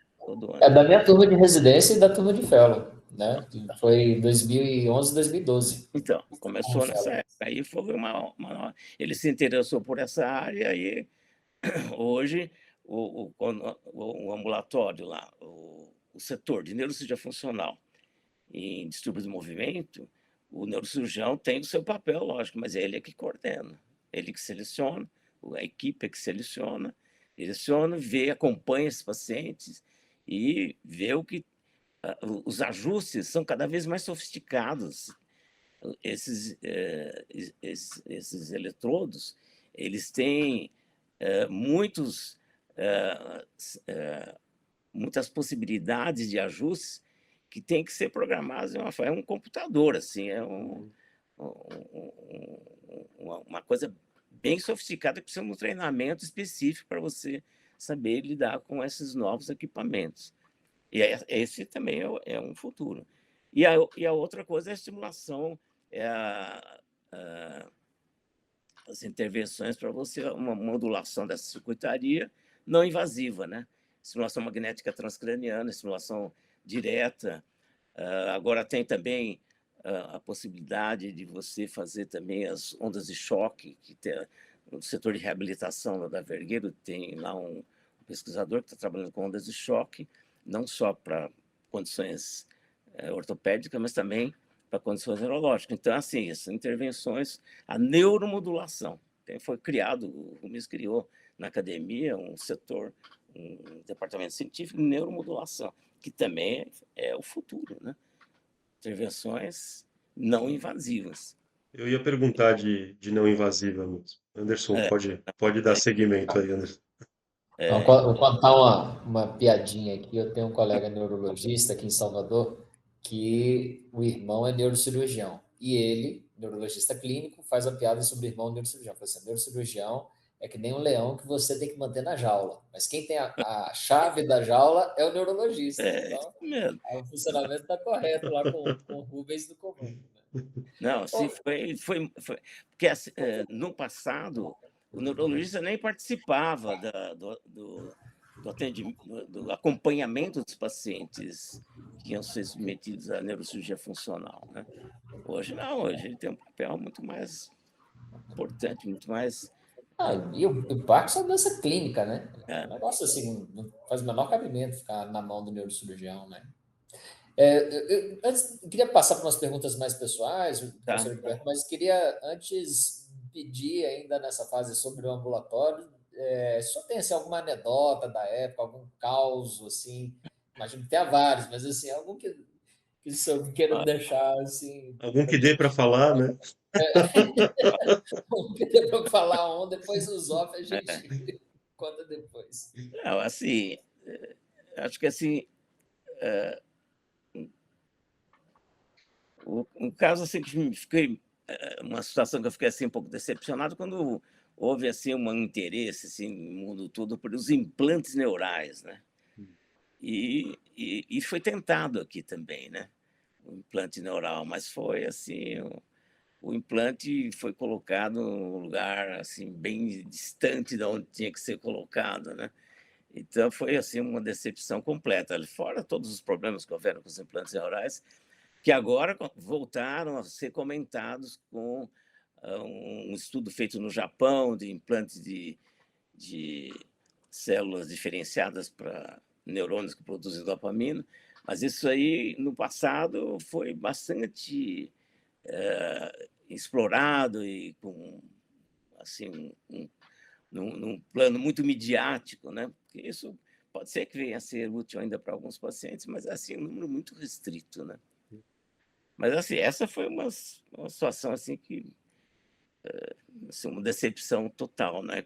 É da minha turma de residência e da turma de fellow, né? Foi em 2011, 2012. Então, começou nessa época. Aí foi ele se interessou por essa área e hoje o ambulatório lá, o setor de neurocirurgia funcional em distúrbios do movimento, o neurocirurgião tem o seu papel, lógico, mas é ele que coordena, ele que seleciona, a equipe é que seleciona, vê, acompanha esses pacientes e vê os ajustes são cada vez mais sofisticados. Esses eletrodos, eles têm muitas possibilidades de ajustes que tem que ser programados de uma forma. É um computador, assim, uma coisa bem sofisticada, que precisa de um treinamento específico para você saber lidar com esses novos equipamentos. E esse também é um futuro. E a outra coisa é a estimulação, as intervenções para você, uma modulação dessa circuitaria não invasiva, né? Estimulação magnética transcraniana, estimulação direta. Agora tem também a possibilidade de você fazer também as ondas de choque, que tem no setor de reabilitação da Vergueiro, tem lá um pesquisador que está trabalhando com ondas de choque, não só para condições ortopédicas, mas também para condições neurológicas. Então, assim, essas intervenções, a neuromodulação, foi criado, o Rumis criou na academia um setor, um departamento científico de neuromodulação, que também é o futuro, né? Intervenções não invasivas. Eu ia perguntar de não invasiva mesmo. Anderson, pode dar seguimento aí, Anderson. Então, vou contar uma piadinha aqui. Eu tenho um colega neurologista aqui em Salvador que o irmão é neurocirurgião. E ele, neurologista clínico, faz a piada sobre o irmão neurocirurgião. Fala assim, neurocirurgião é que nem um leão que você tem que manter na jaula. Mas quem tem a chave da jaula é o neurologista. Então, o funcionamento está correto lá com o Rubens do comando. Não, assim, foi porque no passado o neurologista nem participava do acompanhamento dos pacientes que iam ser submetidos à neurocirurgia funcional, né? Hoje não, hoje ele tem um papel muito mais importante, muito mais... E o Parkinson é uma doença clínica, né? Um negócio assim, não faz o menor cabimento ficar na mão do neurocirurgião, né? Eu queria passar por umas perguntas mais pessoais, professor Gilberto, mas queria antes pedir ainda nessa fase sobre o ambulatório, só tem assim, alguma anedota da época, algum caos, assim, imagino que tenha vários, mas assim, algum que o senhor queira deixar assim... Algum que dê para falar, né? Algum que dê para falar depois os off a gente conta depois. Não, assim, acho que assim... Um caso assim que fiquei, uma situação que eu fiquei assim um pouco decepcionado quando houve assim um interesse assim no mundo todo por os implantes neurais, né? E foi tentado aqui também, né? O implante neural, mas foi assim, o implante foi colocado num lugar assim bem distante de onde tinha que ser colocado, né? Então foi assim uma decepção completa. Fora todos os problemas que houveram com os implantes neurais, que agora voltaram a ser comentados com um estudo feito no Japão de implantes de células diferenciadas para neurônios que produzem dopamina, mas isso aí, no passado, foi bastante explorado e com assim, num plano muito midiático, né? Porque isso pode ser que venha a ser útil ainda para alguns pacientes, mas assim, um número muito restrito, né? Mas assim, essa foi uma situação assim que assim, uma decepção total, né?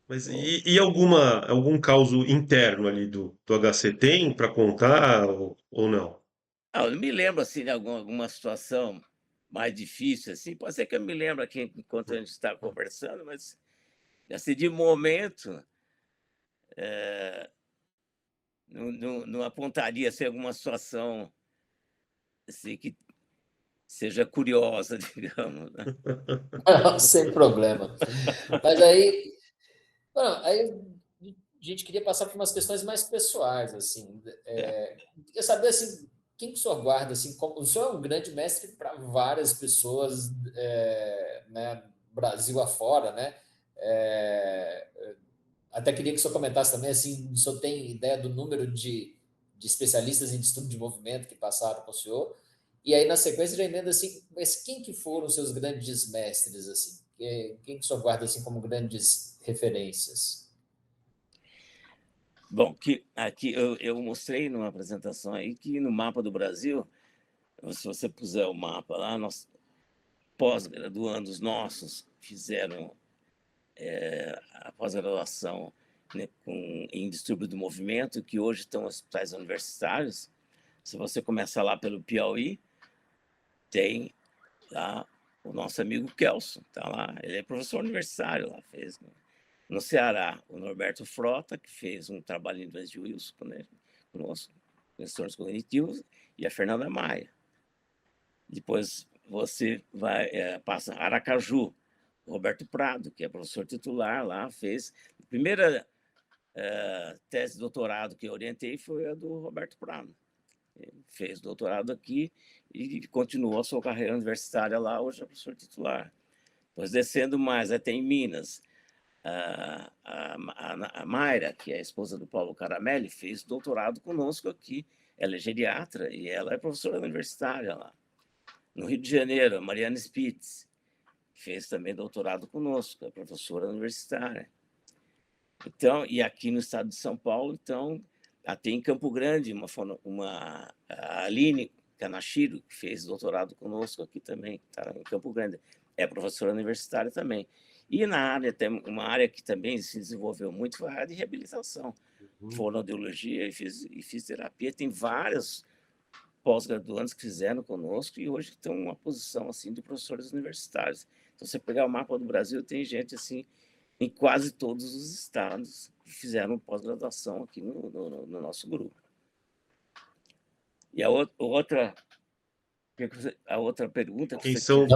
Mas e algum caso interno ali do HC tem para contar ou não? Eu não me lembro assim de alguma situação mais difícil assim. Pode ser que eu me lembre aqui enquanto a gente está conversando, mas assim, de momento não apontaria assim, alguma situação assim, que seja curiosa, digamos, né? Sem problema. Mas aí a gente queria passar por umas questões mais pessoais, assim. Queria saber, assim, quem que o senhor guarda, assim, como, o senhor é um grande mestre para várias pessoas, né, Brasil afora, né? Até queria que o senhor comentasse também, assim, o senhor tem ideia do número de especialistas em distúrbio de movimento que passaram com o senhor? E aí, na sequência, já emenda assim, mas quem que foram os seus grandes mestres, assim? Quem que o senhor guarda, assim, como grandes referências? Bom, que aqui eu mostrei numa apresentação aí que no mapa do Brasil, se você puser o mapa lá, nós pós-graduandos nossos fizeram a pós-graduação, né, em distúrbio do movimento, que hoje estão nos hospitais universitários. Se você começar lá pelo Piauí, tem lá o nosso amigo Kelson, tá lá. Ele é professor universitário lá, fez no Ceará o Norberto Frota, que fez um trabalho em inglês de Wilson conosco, transtornos cognitivos, e a Fernanda Maia. Depois você passa Aracaju, Roberto Prado, que é professor titular lá, fez a primeira tese de doutorado que eu orientei foi a do Roberto Prado. Ele fez doutorado aqui e continuou a sua carreira universitária lá, hoje é professor titular. Depois, descendo mais, até em Minas, a Mayra, que é a esposa do Paulo Caramelli, fez doutorado conosco aqui. Ela é geriatra e ela é professora universitária lá. No Rio de Janeiro, a Mariana Spitz fez também doutorado conosco, é professora universitária. Então, e aqui no estado de São Paulo, então, até em Campo Grande, a Aline Kanashiro, que fez doutorado conosco aqui também, está em Campo Grande, é professora universitária também. E na área, tem uma área que também se desenvolveu muito, foi a área de reabilitação, fonoaudiologia e fisioterapia. Tem vários pós-graduandos que fizeram conosco e hoje estão numa posição assim de professores universitários. Então, você pegar o mapa do Brasil, tem gente assim em quase todos os estados que fizeram pós-graduação aqui no nosso grupo. E a outra pergunta que Quem você são?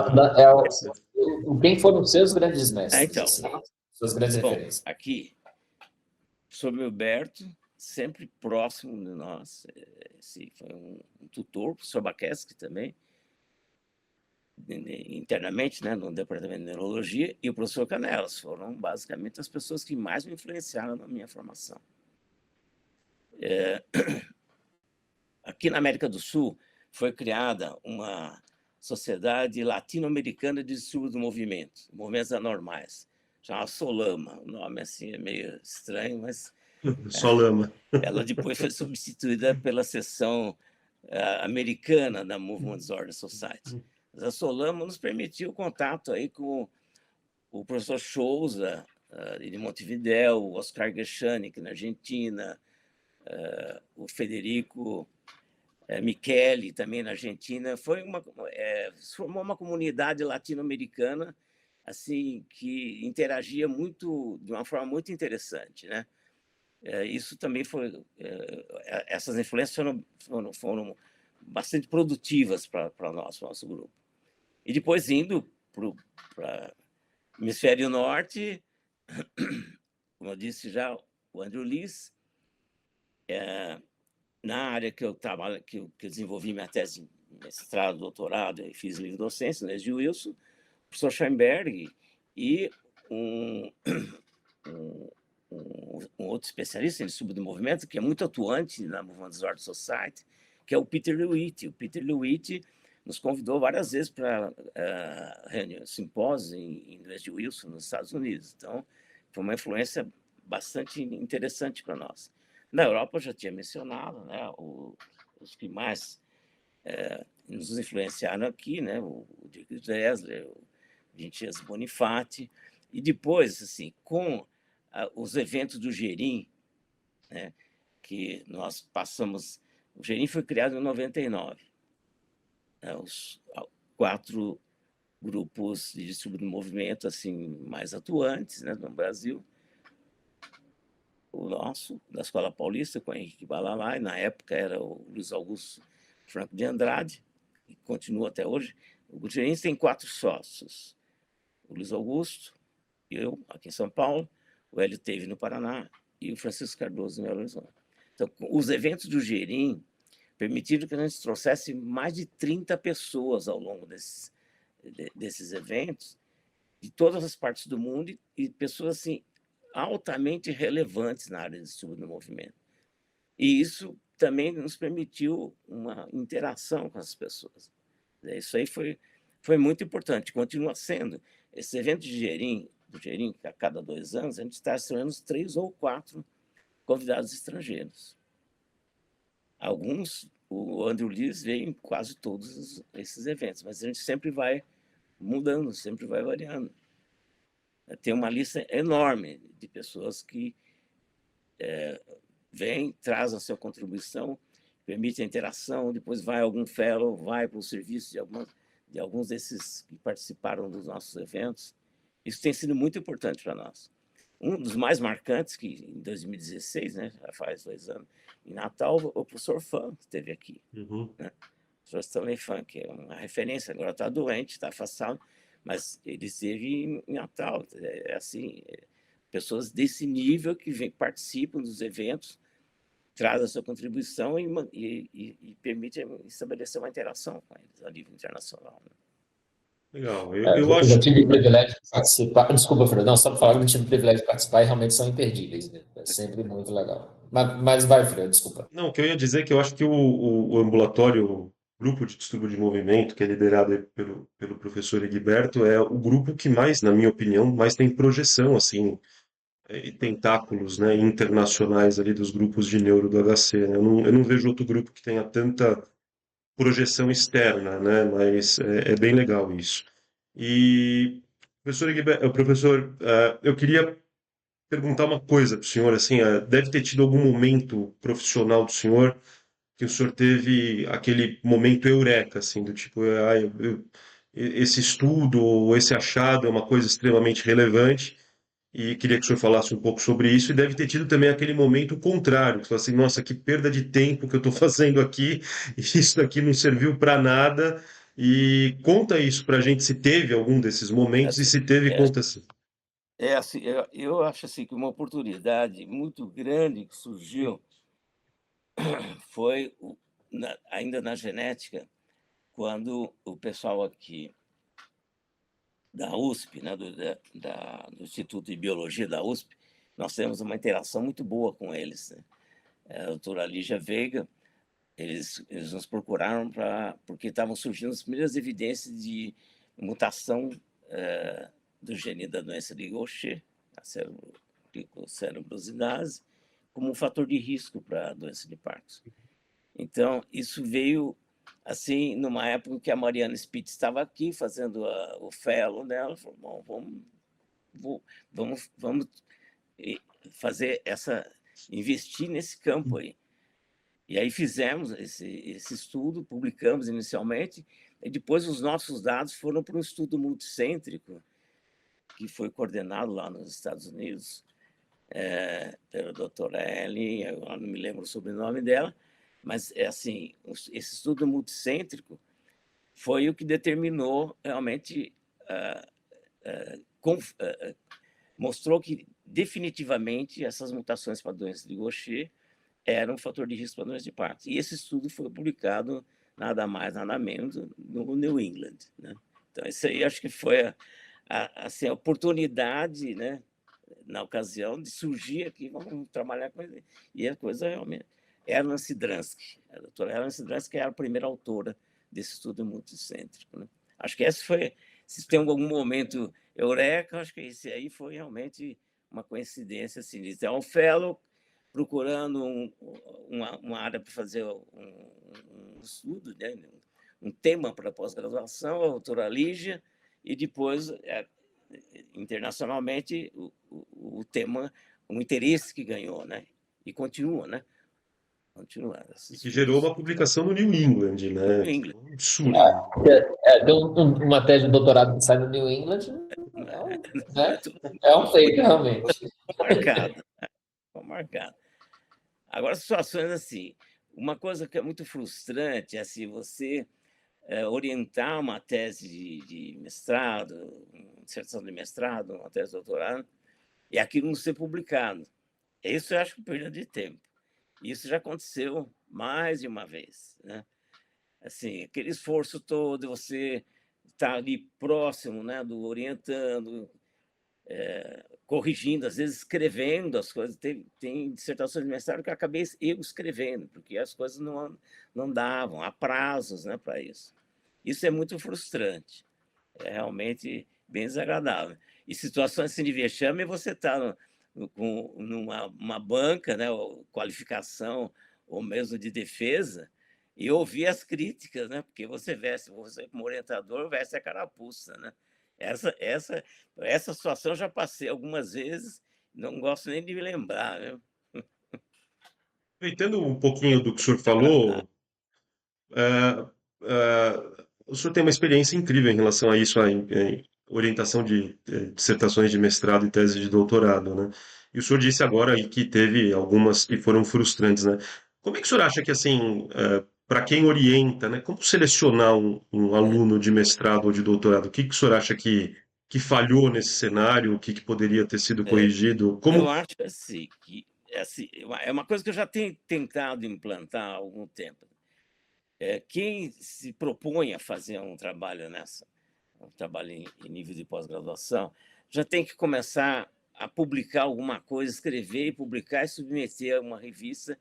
Quem foram os seus grandes mestres? Então, assim, suas grandes referências? Aqui, sobre o Alberto, sempre próximo de nós, foi um tutor, o professor Baqueschi também, internamente, né, no departamento de neurologia, e o professor Canelas foram basicamente as pessoas que mais me influenciaram na minha formação. Aqui na América do Sul foi criada uma Sociedade Latino-Americana de Distúrbio do Movimento, Movimentos Anormais, chamada SOLAMA. O nome assim é meio estranho, mas Só lama. ela depois foi substituída pela seção americana da Movement Disorder Society. Mas a SOLAMA nos permitiu o contato aí com o professor Souza, de Montevidéu, o Oscar Geschanik, na Argentina, o Federico Michele, também na Argentina. Formou uma comunidade latino-americana assim, que interagia de uma forma muito interessante, né? Isso também essas influências foram bastante produtivas para o nosso grupo. E depois, indo para o hemisfério norte, como eu disse já, o Andrew Lees, na área que eu trabalho, que eu desenvolvi minha tese de mestrado, doutorado, e fiz livre docência, né, de Wilson, o professor Scheinberg e um outro especialista em distúrbio do movimento, que é muito atuante na Movement Disorder Society, que é o Peter Lewitt. O Peter Lewitt nos convidou várias vezes para simpósios em inglês de Wilson, nos Estados Unidos. Então, foi uma influência bastante interessante para nós. Na Europa, eu já tinha mencionado, né, os que mais nos influenciaram aqui, né, o Dirk Dressler, o Vincent Bonifati, e depois, assim, com os eventos do Gerim, né, que nós passamos... O Gerim foi criado em 99. Né, os 4 grupos de distúrbio do movimento assim, mais atuantes, né, no Brasil. O nosso, da Escola Paulista, com o Henrique Balalá, e na época era o Luiz Augusto Franco de Andrade, e continua até hoje. O Gerim tem 4 sócios. O Luiz Augusto, eu, aqui em São Paulo, o Hélio Teve, no Paraná, e o Francisco Cardoso, em Belo Horizonte. Então, os eventos do Gerim permitiram que a gente trouxesse mais de 30 pessoas ao longo desses eventos, de todas as partes do mundo, e pessoas assim, altamente relevantes na área de distúrbio do movimento. E isso também nos permitiu uma interação com as pessoas. Isso aí foi muito importante, continua sendo. Esse evento de Gerim, a cada 2 anos, a gente está selecionando 3 ou 4 convidados estrangeiros. Alguns, o Andrew Lees veio em quase todos esses eventos, mas a gente sempre vai mudando, sempre vai variando. tem uma lista enorme de pessoas que vêm, trazem a sua contribuição, permite a interação, depois vai algum fellow, vai para o serviço de alguns desses que participaram dos nossos eventos. Isso tem sido muito importante para nós. Um dos mais marcantes, que em 2016, né, já faz 2 anos, em Natal, o professor Fan esteve aqui. Uhum. Né? O professor Stanley Fan, que é uma referência, agora está doente, está afastado, mas ele esteve em Natal. Assim, pessoas desse nível que participam dos eventos, traz a sua contribuição e permite estabelecer uma interação com eles a nível internacional. Né? Legal. Eu Eu já acho. tive o privilégio de participar. Desculpa, Fred, não, só para falar que eu tive o privilégio de participar e realmente são imperdíveis, né? É sempre muito legal. Mas vai, Fred, desculpa. Não, o que eu ia dizer é que eu acho que o ambulatório, o grupo de distúrbio de movimento, que é liderado aí pelo professor Egberto, é o grupo que mais, na minha opinião, mais tem projeção, assim, e tentáculos, né, internacionais ali dos grupos de neuro do HC, né? Eu não vejo outro grupo que tenha tanta projeção externa, né? Mas é bem legal isso. E, professor Egberto, professor, eu queria perguntar uma coisa para o senhor, assim, deve ter tido algum momento profissional do senhor que o senhor teve aquele momento eureka, assim, do tipo, esse estudo ou esse achado é uma coisa extremamente relevante e queria que o senhor falasse um pouco sobre isso e deve ter tido também aquele momento contrário, que você fala assim, nossa, que perda de tempo que eu estou fazendo aqui, e isso aqui não serviu para nada. E conta isso para a gente se teve algum desses momentos e Assim, se teve, é, conta assim. assim, eu acho assim, que uma oportunidade muito grande que surgiu foi, ainda na genética, quando o pessoal aqui da USP, né, do Instituto de Biologia da USP, nós temos uma interação muito boa com eles. Né? A doutora Lígia Veiga, eles nos procuraram porque estavam surgindo as primeiras evidências de mutação do gene da doença de Gaucher, a cerebrosidase, como um fator de risco para a doença de Parkinson. Então, isso veio assim numa época em que a Mariana Spitz estava aqui fazendo o fellow dela, falou, bom, vamos fazer investir nesse campo aí. E aí fizemos esse estudo, publicamos inicialmente, e depois os nossos dados foram para um estudo multicêntrico, que foi coordenado lá nos Estados Unidos, pela doutora Ellen, eu não me lembro o sobrenome dela, mas é assim, esse estudo multicêntrico foi o que determinou realmente, mostrou que definitivamente essas mutações para a doença de Gaucher eram um fator de risco para a doença de Parkinson. E esse estudo foi publicado nada mais, nada menos no New England. Né? Então, isso aí acho que foi assim, a oportunidade, né, na ocasião, de surgir aqui, vamos trabalhar com ele. E a coisa realmente... Erland Sidransky, a doutora Erland Sidransky era a primeira autora desse estudo multicêntrico. Né? Acho que esse foi, se tem algum momento eureka, acho que esse aí foi realmente uma coincidência. Assim, de um fellow procurando uma área para fazer um estudo, né? Um tema para pós-graduação, a doutora Lígia, e depois, internacionalmente, o tema, o interesse que ganhou, né? E continua, né? Continua. E que gerou uma publicação no New England, né? New England. Um absurdo. Tem uma tese de doutorado que sai no New England, né? É um feito, realmente. Marcado. Marcado. Agora, situações assim, uma coisa que é muito frustrante é assim, você orientar uma tese de mestrado, uma dissertação de mestrado, uma tese de doutorado, e aquilo não ser publicado. Isso eu acho que perda de tempo. Isso já aconteceu mais de uma vez. Né? Assim, aquele esforço todo, você está ali próximo, né, do orientando, corrigindo, às vezes escrevendo as coisas. Tem dissertações de mestrado que eu acabei eu escrevendo, porque as coisas não davam, há prazos, né, para isso. Isso é muito frustrante, é realmente bem desagradável. E situações assim de vexame, você está numa banca, né, ou qualificação, ou mesmo de defesa, e ouvir as críticas, né, porque você como orientador, veste a carapuça, né? essa situação eu já passei algumas vezes, não gosto nem de me lembrar, viu? Aproveitando um pouquinho do que o senhor falou, ah, o senhor tem uma experiência incrível em relação a isso, em orientação de dissertações de mestrado e tese de doutorado, né? E o senhor disse agora aí que teve algumas que foram frustrantes, né? Como é que o senhor acha que, assim, para quem orienta, né? Como selecionar um aluno de mestrado ou de doutorado? O que que o senhor acha que falhou nesse cenário? O que que poderia ter sido corrigido? Eu Como... acho assim, que assim, é uma coisa que eu já tenho tentado implantar há algum tempo. Quem se propõe a fazer um trabalho em nível de pós-graduação, já tem que começar a publicar alguma coisa, escrever e publicar e submeter a uma revista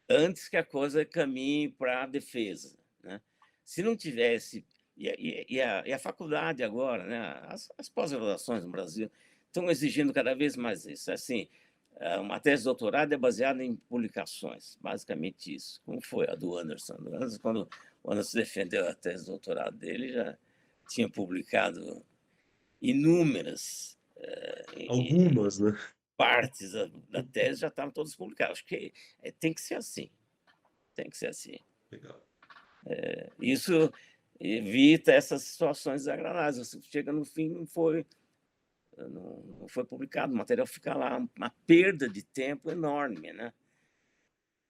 antes que a coisa caminhe para a defesa, né? Se não tivesse... E a faculdade agora, né? As pós-graduações no Brasil estão exigindo cada vez mais isso. Assim, uma tese de doutorado é baseada em publicações, basicamente isso. Como foi a do Anderson? Quando o Anderson defendeu a tese de doutorado dele, já tinha publicado inúmeras Algumas, né? partes da tese, já estavam todas publicadas. Acho que tem que ser assim. Tem que ser assim. Legal. Isso evita essas situações desagradáveis. Você chega no fim, não foi publicado, o material fica lá, uma perda de tempo enorme, né?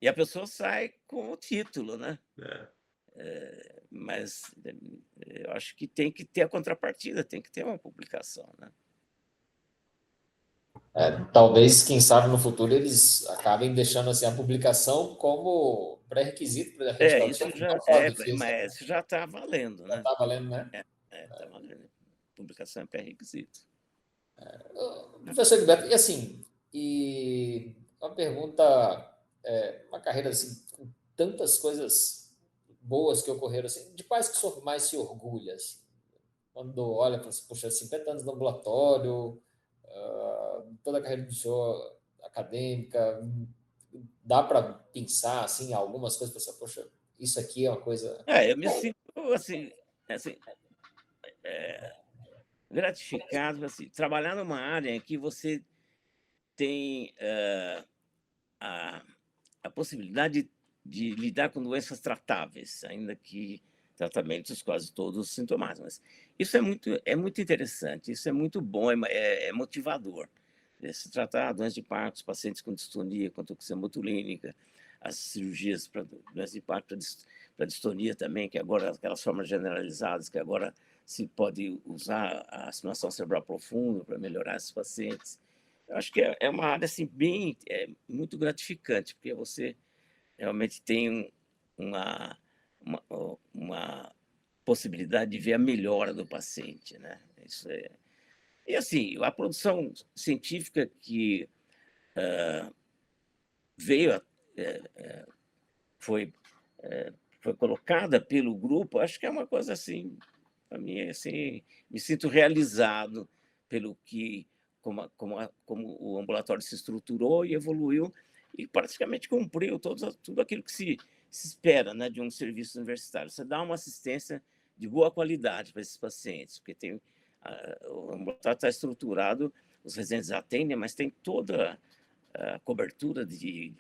E a pessoa sai com o título, né? Mas eu acho que tem que ter a contrapartida, tem que ter uma publicação, né? Talvez, quem sabe, no futuro eles acabem deixando assim, a publicação como pré-requisito para a gente Isso já falar a defesa. mas isso já está valendo, Já né? está valendo, né? Está valendo. Publicação é pré-requisito. Professor Gilberto, e assim, uma pergunta, uma carreira assim, com tantas coisas boas que ocorreram, assim, de quais que o senhor mais se orgulha? Assim? Quando olha, fala assim, poxa, 50 anos no ambulatório, toda a carreira do senhor acadêmica, dá para pensar assim, algumas coisas, pensar, poxa, isso aqui é uma coisa. Eu me sinto assim gratificado, assim, trabalhar numa área em que você tem a, a possibilidade de lidar com doenças tratáveis, ainda que tratamentos quase todos sintomáticos. Mas isso é muito interessante, isso é muito bom, é motivador. Se tratar doenças de Parkinson, pacientes com distonia, com toxina botulínica, as cirurgias para doenças de Parkinson, para distonia também, que agora, aquelas formas generalizadas, que agora se pode usar a estimulação cerebral profunda para melhorar esses pacientes. Eu acho que é uma área assim, muito gratificante, porque você realmente tem uma, uma possibilidade de ver a melhora do paciente, né? Isso é... E assim, a produção científica que veio, foi, foi colocada pelo grupo, acho que é uma coisa assim, para mim, assim, me sinto realizado pelo que, como o ambulatório se estruturou e evoluiu e praticamente cumpriu tudo aquilo que se espera, né, de um serviço universitário. Você dá uma assistência de boa qualidade para esses pacientes, porque o ambulatório está estruturado, os residentes atendem, mas tem toda a cobertura de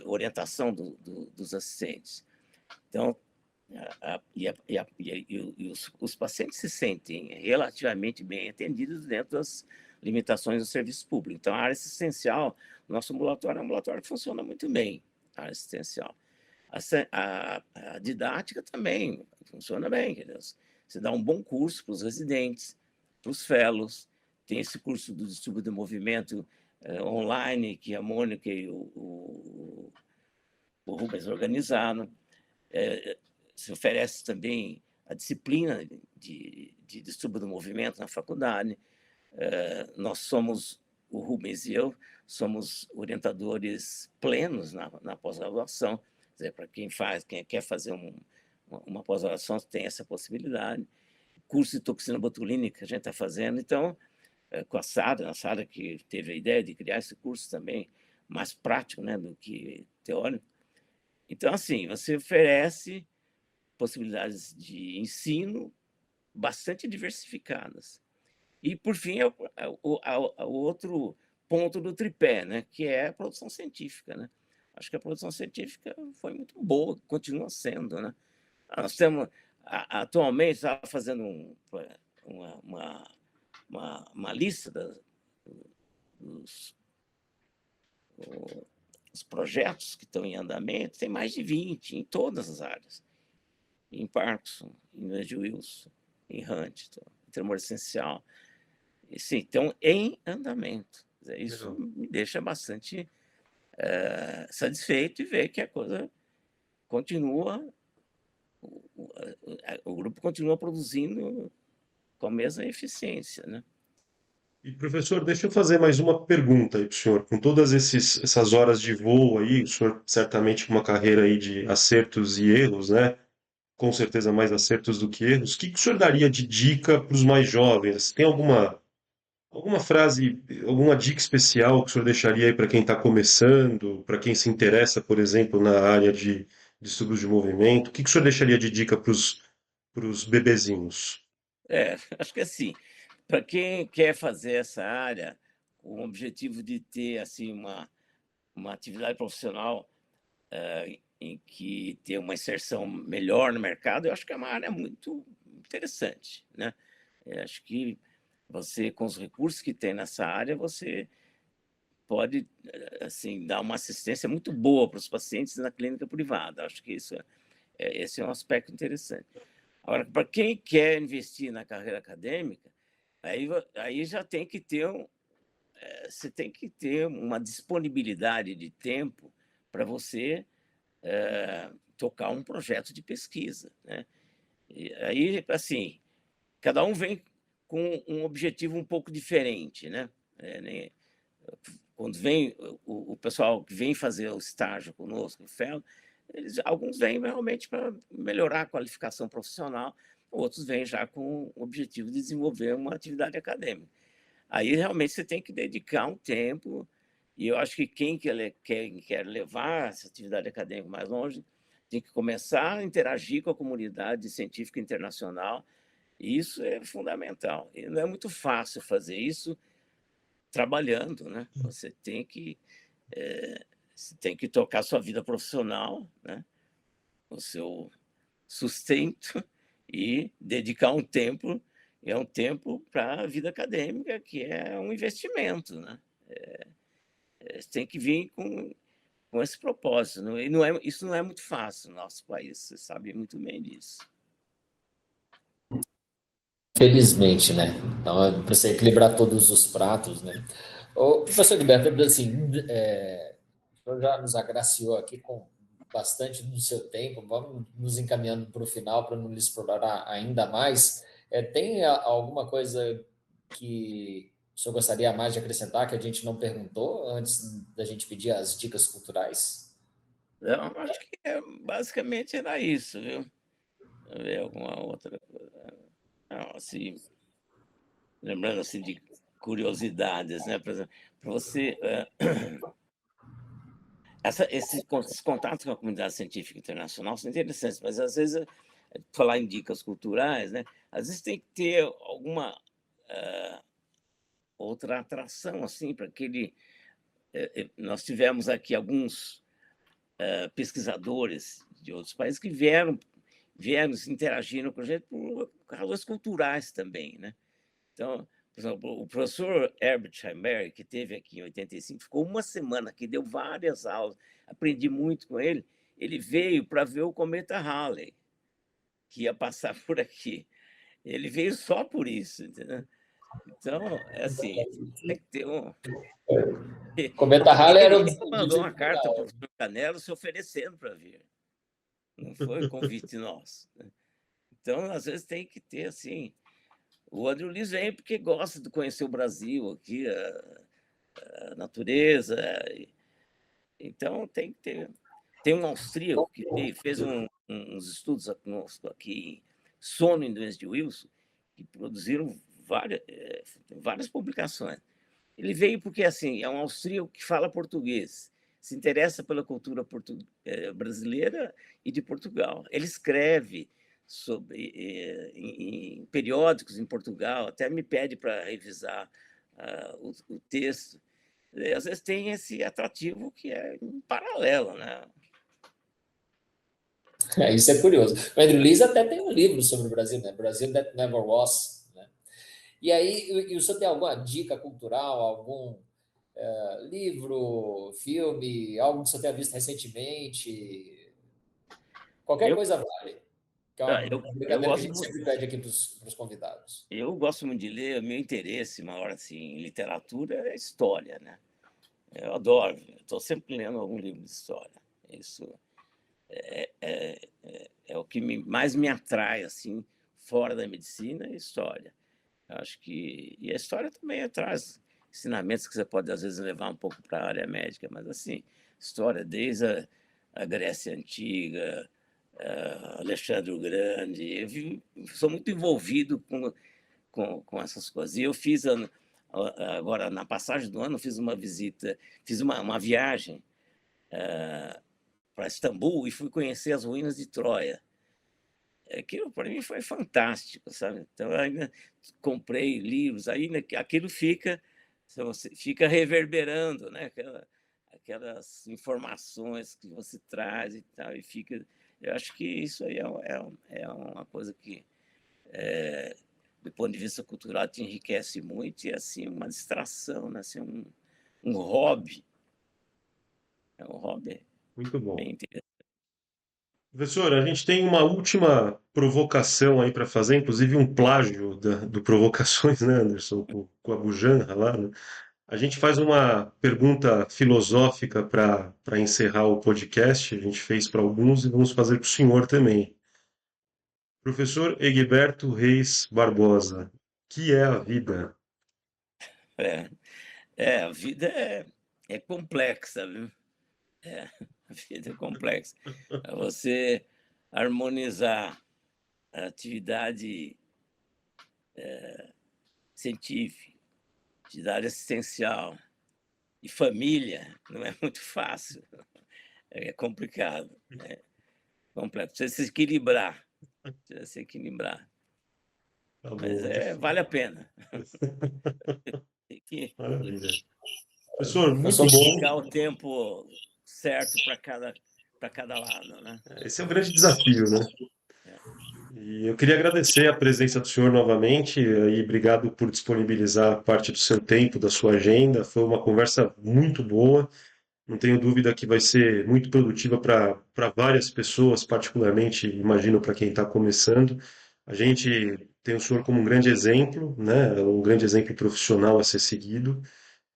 orientação dos assistentes. Então, os pacientes se sentem relativamente bem atendidos dentro das limitações do serviço público. Então, a área assistencial, nosso ambulatório é um ambulatório que funciona muito bem, a área assistencial. A didática também funciona bem, entendeu? Você dá um bom curso para os residentes, para os fellows, tem esse curso do distúrbio do movimento online, que a Mônica e o Rubens organizaram. Se oferece também a disciplina de distúrbio do movimento na faculdade. Nós somos, o Rubens e eu, somos orientadores plenos na pós-graduação. Para quem quer fazer uma pós-graduação, tem essa possibilidade. Curso de toxina botulínica a gente está fazendo. Então, com a Sara que teve a ideia de criar esse curso também, mais prático, né, do que teórico. Então, assim, você oferece possibilidades de ensino bastante diversificadas. E, por fim, o outro ponto do tripé, né, que é a produção científica, né? Acho que a produção científica foi muito boa, continua sendo, né? Nós temos, atualmente, estava fazendo uma lista dos os projetos que estão em andamento, tem mais de 20 em todas as áreas. Em Parkinson, em West Wilson, em Huntington, em tremor essencial. E, sim, estão em andamento. Isso Legal. me deixa bastante satisfeito e ver que a coisa continua, o grupo continua produzindo com a mesma eficiência, né? E, professor, deixa eu fazer mais uma pergunta aí para o senhor. Com todas essas horas de voo aí, o senhor certamente com uma carreira aí de acertos e erros, né? Com certeza mais acertos do que erros. O que que o senhor daria de dica para os mais jovens? Tem alguma frase, alguma dica especial que o senhor deixaria aí para quem está começando, para quem se interessa, por exemplo, na área de estudos de movimento? O que que o senhor deixaria de dica para os bebezinhos? Acho que assim, para quem quer fazer essa área, com o objetivo de ter assim uma atividade profissional em que ter uma inserção melhor no mercado, eu acho que é uma área muito interessante, né? Eu acho que você, com os recursos que tem nessa área, você pode assim dar uma assistência muito boa para os pacientes na clínica privada. Acho que esse é um aspecto interessante. Agora, para quem quer investir na carreira acadêmica, aí já tem que ter você tem que ter uma disponibilidade de tempo para você tocar um projeto de pesquisa, né? E aí, assim, cada um vem com um objetivo um pouco diferente, né? Quando vem o pessoal que vem fazer o estágio conosco, o fellow, alguns vêm realmente para melhorar a qualificação profissional, outros vêm já com o objetivo de desenvolver uma atividade acadêmica. Aí realmente você tem que dedicar um tempo, e eu acho que quem quer levar essa atividade acadêmica mais longe tem que começar a interagir com a comunidade científica internacional, e isso é fundamental. E não é muito fácil fazer isso trabalhando, né? Você tem que tocar sua vida profissional, né? O seu sustento e dedicar um tempo, é um tempo para a vida acadêmica, que é um investimento, né? Você tem que vir com esse propósito, não, e isso não é muito fácil no nosso país, você sabe muito bem disso. Felizmente, né? Então, é para você equilibrar todos os pratos, né? O professor Gilberto, assim, o senhor já nos agraciou aqui com bastante do seu tempo, vamos nos encaminhando para o final para não lhe explorar ainda mais. Tem alguma coisa que o senhor gostaria mais de acrescentar que a gente não perguntou antes da gente pedir as dicas culturais? Então, acho que basicamente era isso, viu? Ver alguma outra coisa. Não, assim, lembrando assim de curiosidades, né? Por exemplo, para você esses contatos com a comunidade científica internacional são interessantes, mas às vezes falar em dicas culturais, né? Às vezes tem que ter alguma outra atração assim para aquele. Nós tivemos aqui alguns pesquisadores de outros países que vieram interagindo com a gente por razões culturais também, né? Então, por exemplo, o professor Herbert Scheinberg, que esteve aqui em 85, ficou uma semana aqui, deu várias aulas, aprendi muito com ele. Ele veio para ver o cometa Halley, que ia passar por aqui. Ele veio só por isso, entendeu? Então, é assim, tem que ter um... Cometa Halley era o Ele mandou uma carta para o professor Canelo se oferecendo para vir. Não foi convite nosso, né? Então, às vezes, tem que ter, assim... O Andrew Liz vem porque gosta de conhecer o Brasil aqui, a natureza. Então, tem que ter. Tem um austríaco que fez uns estudos conosco aqui em Sono e West Wilson, que produziram várias publicações. Ele veio porque assim é um austríaco que fala português, se interessa pela cultura brasileira e de Portugal. Ele escreve em periódicos em Portugal, até me pede para revisar o texto. E, às vezes tem esse atrativo que é um paralelo, né? Isso é curioso. O Andrew Lees até tem um livro sobre o Brasil, né? Brasil That Never Was. Né? E aí, o senhor tem alguma dica cultural, algum livro, filme, algo que o senhor tenha visto recentemente? Qualquer Eu, coisa vale. Que é uma eu brincadeira que a gosto gente muito. sempre pede aqui para os convidados. Eu gosto muito de ler, meu interesse maior assim, em literatura é história, né? Eu adoro, estou sempre lendo algum livro de história. Isso é o que mais me atrai, assim, fora da medicina, é história. Eu acho que... E a história também traz ensinamentos que você pode, às vezes, levar um pouco para a área médica, mas, assim, história desde a Grécia Antiga, Alexandre o Grande. Sou muito envolvido com essas coisas. E eu fiz, agora, na passagem do ano, fiz uma visita, fiz uma viagem para Istambul e fui conhecer as ruínas de Troia. Aquilo para mim foi fantástico, sabe? Então, eu ainda comprei livros, aí aquilo você fica reverberando, né? Aquelas informações que você traz e tal, e fica... Eu acho que isso aí é uma coisa que, do ponto de vista cultural, te enriquece muito e, assim, uma distração, né? Assim, um hobby. É um hobby Muito bom. bem interessante. Professor, a gente tem uma última provocação aí para fazer, inclusive um plágio do Provocações, né, Anderson, com a Bujanra lá, né? A gente faz uma pergunta filosófica para encerrar o podcast. A gente fez para alguns e vamos fazer para o senhor também. Professor Egberto Reis Barbosa, que é a vida? É, a vida é complexa, viu? A vida é complexa. É você harmonizar a atividade científica, atividade assistencial e família não é muito fácil. É complicado. É complexo. Precisa se equilibrar. Precisa se equilibrar. Tá Mas bom. vale a pena. Tem que, Maravilha. Professor, Eu muito sou bom. dedicar o tempo certo para cada lado, né? Esse é um grande desafio, né? E eu queria agradecer a presença do senhor novamente e obrigado por disponibilizar parte do seu tempo, da sua agenda. Foi uma conversa muito boa. Não tenho dúvida que vai ser muito produtiva para várias pessoas, particularmente, imagino, para quem está começando. A gente tem o senhor como um grande exemplo, né? Um grande exemplo profissional a ser seguido.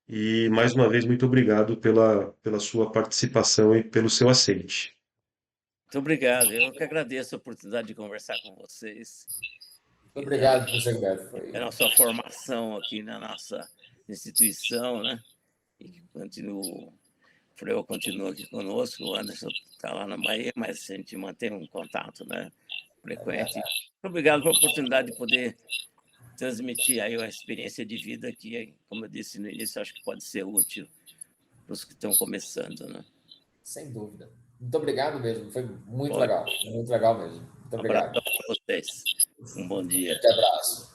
E, mais uma vez, muito obrigado pela sua participação e pelo seu aceite. Muito obrigado. Eu que agradeço a oportunidade de conversar com vocês muito e obrigado, professor Gilberto. da nossa formação aqui na nossa instituição, né? E que o Freu continua aqui conosco, o Anderson está lá na Bahia, mas a gente mantém um contato, né, frequente. Muito obrigado pela oportunidade de poder transmitir aí a experiência de vida que, como eu disse no início, acho que pode ser útil para os que estão começando, né? Sem dúvida. Muito obrigado mesmo. Foi muito Bom, legal. Muito legal mesmo. Muito um abraço obrigado. para vocês. Um bom dia. Forte abraço.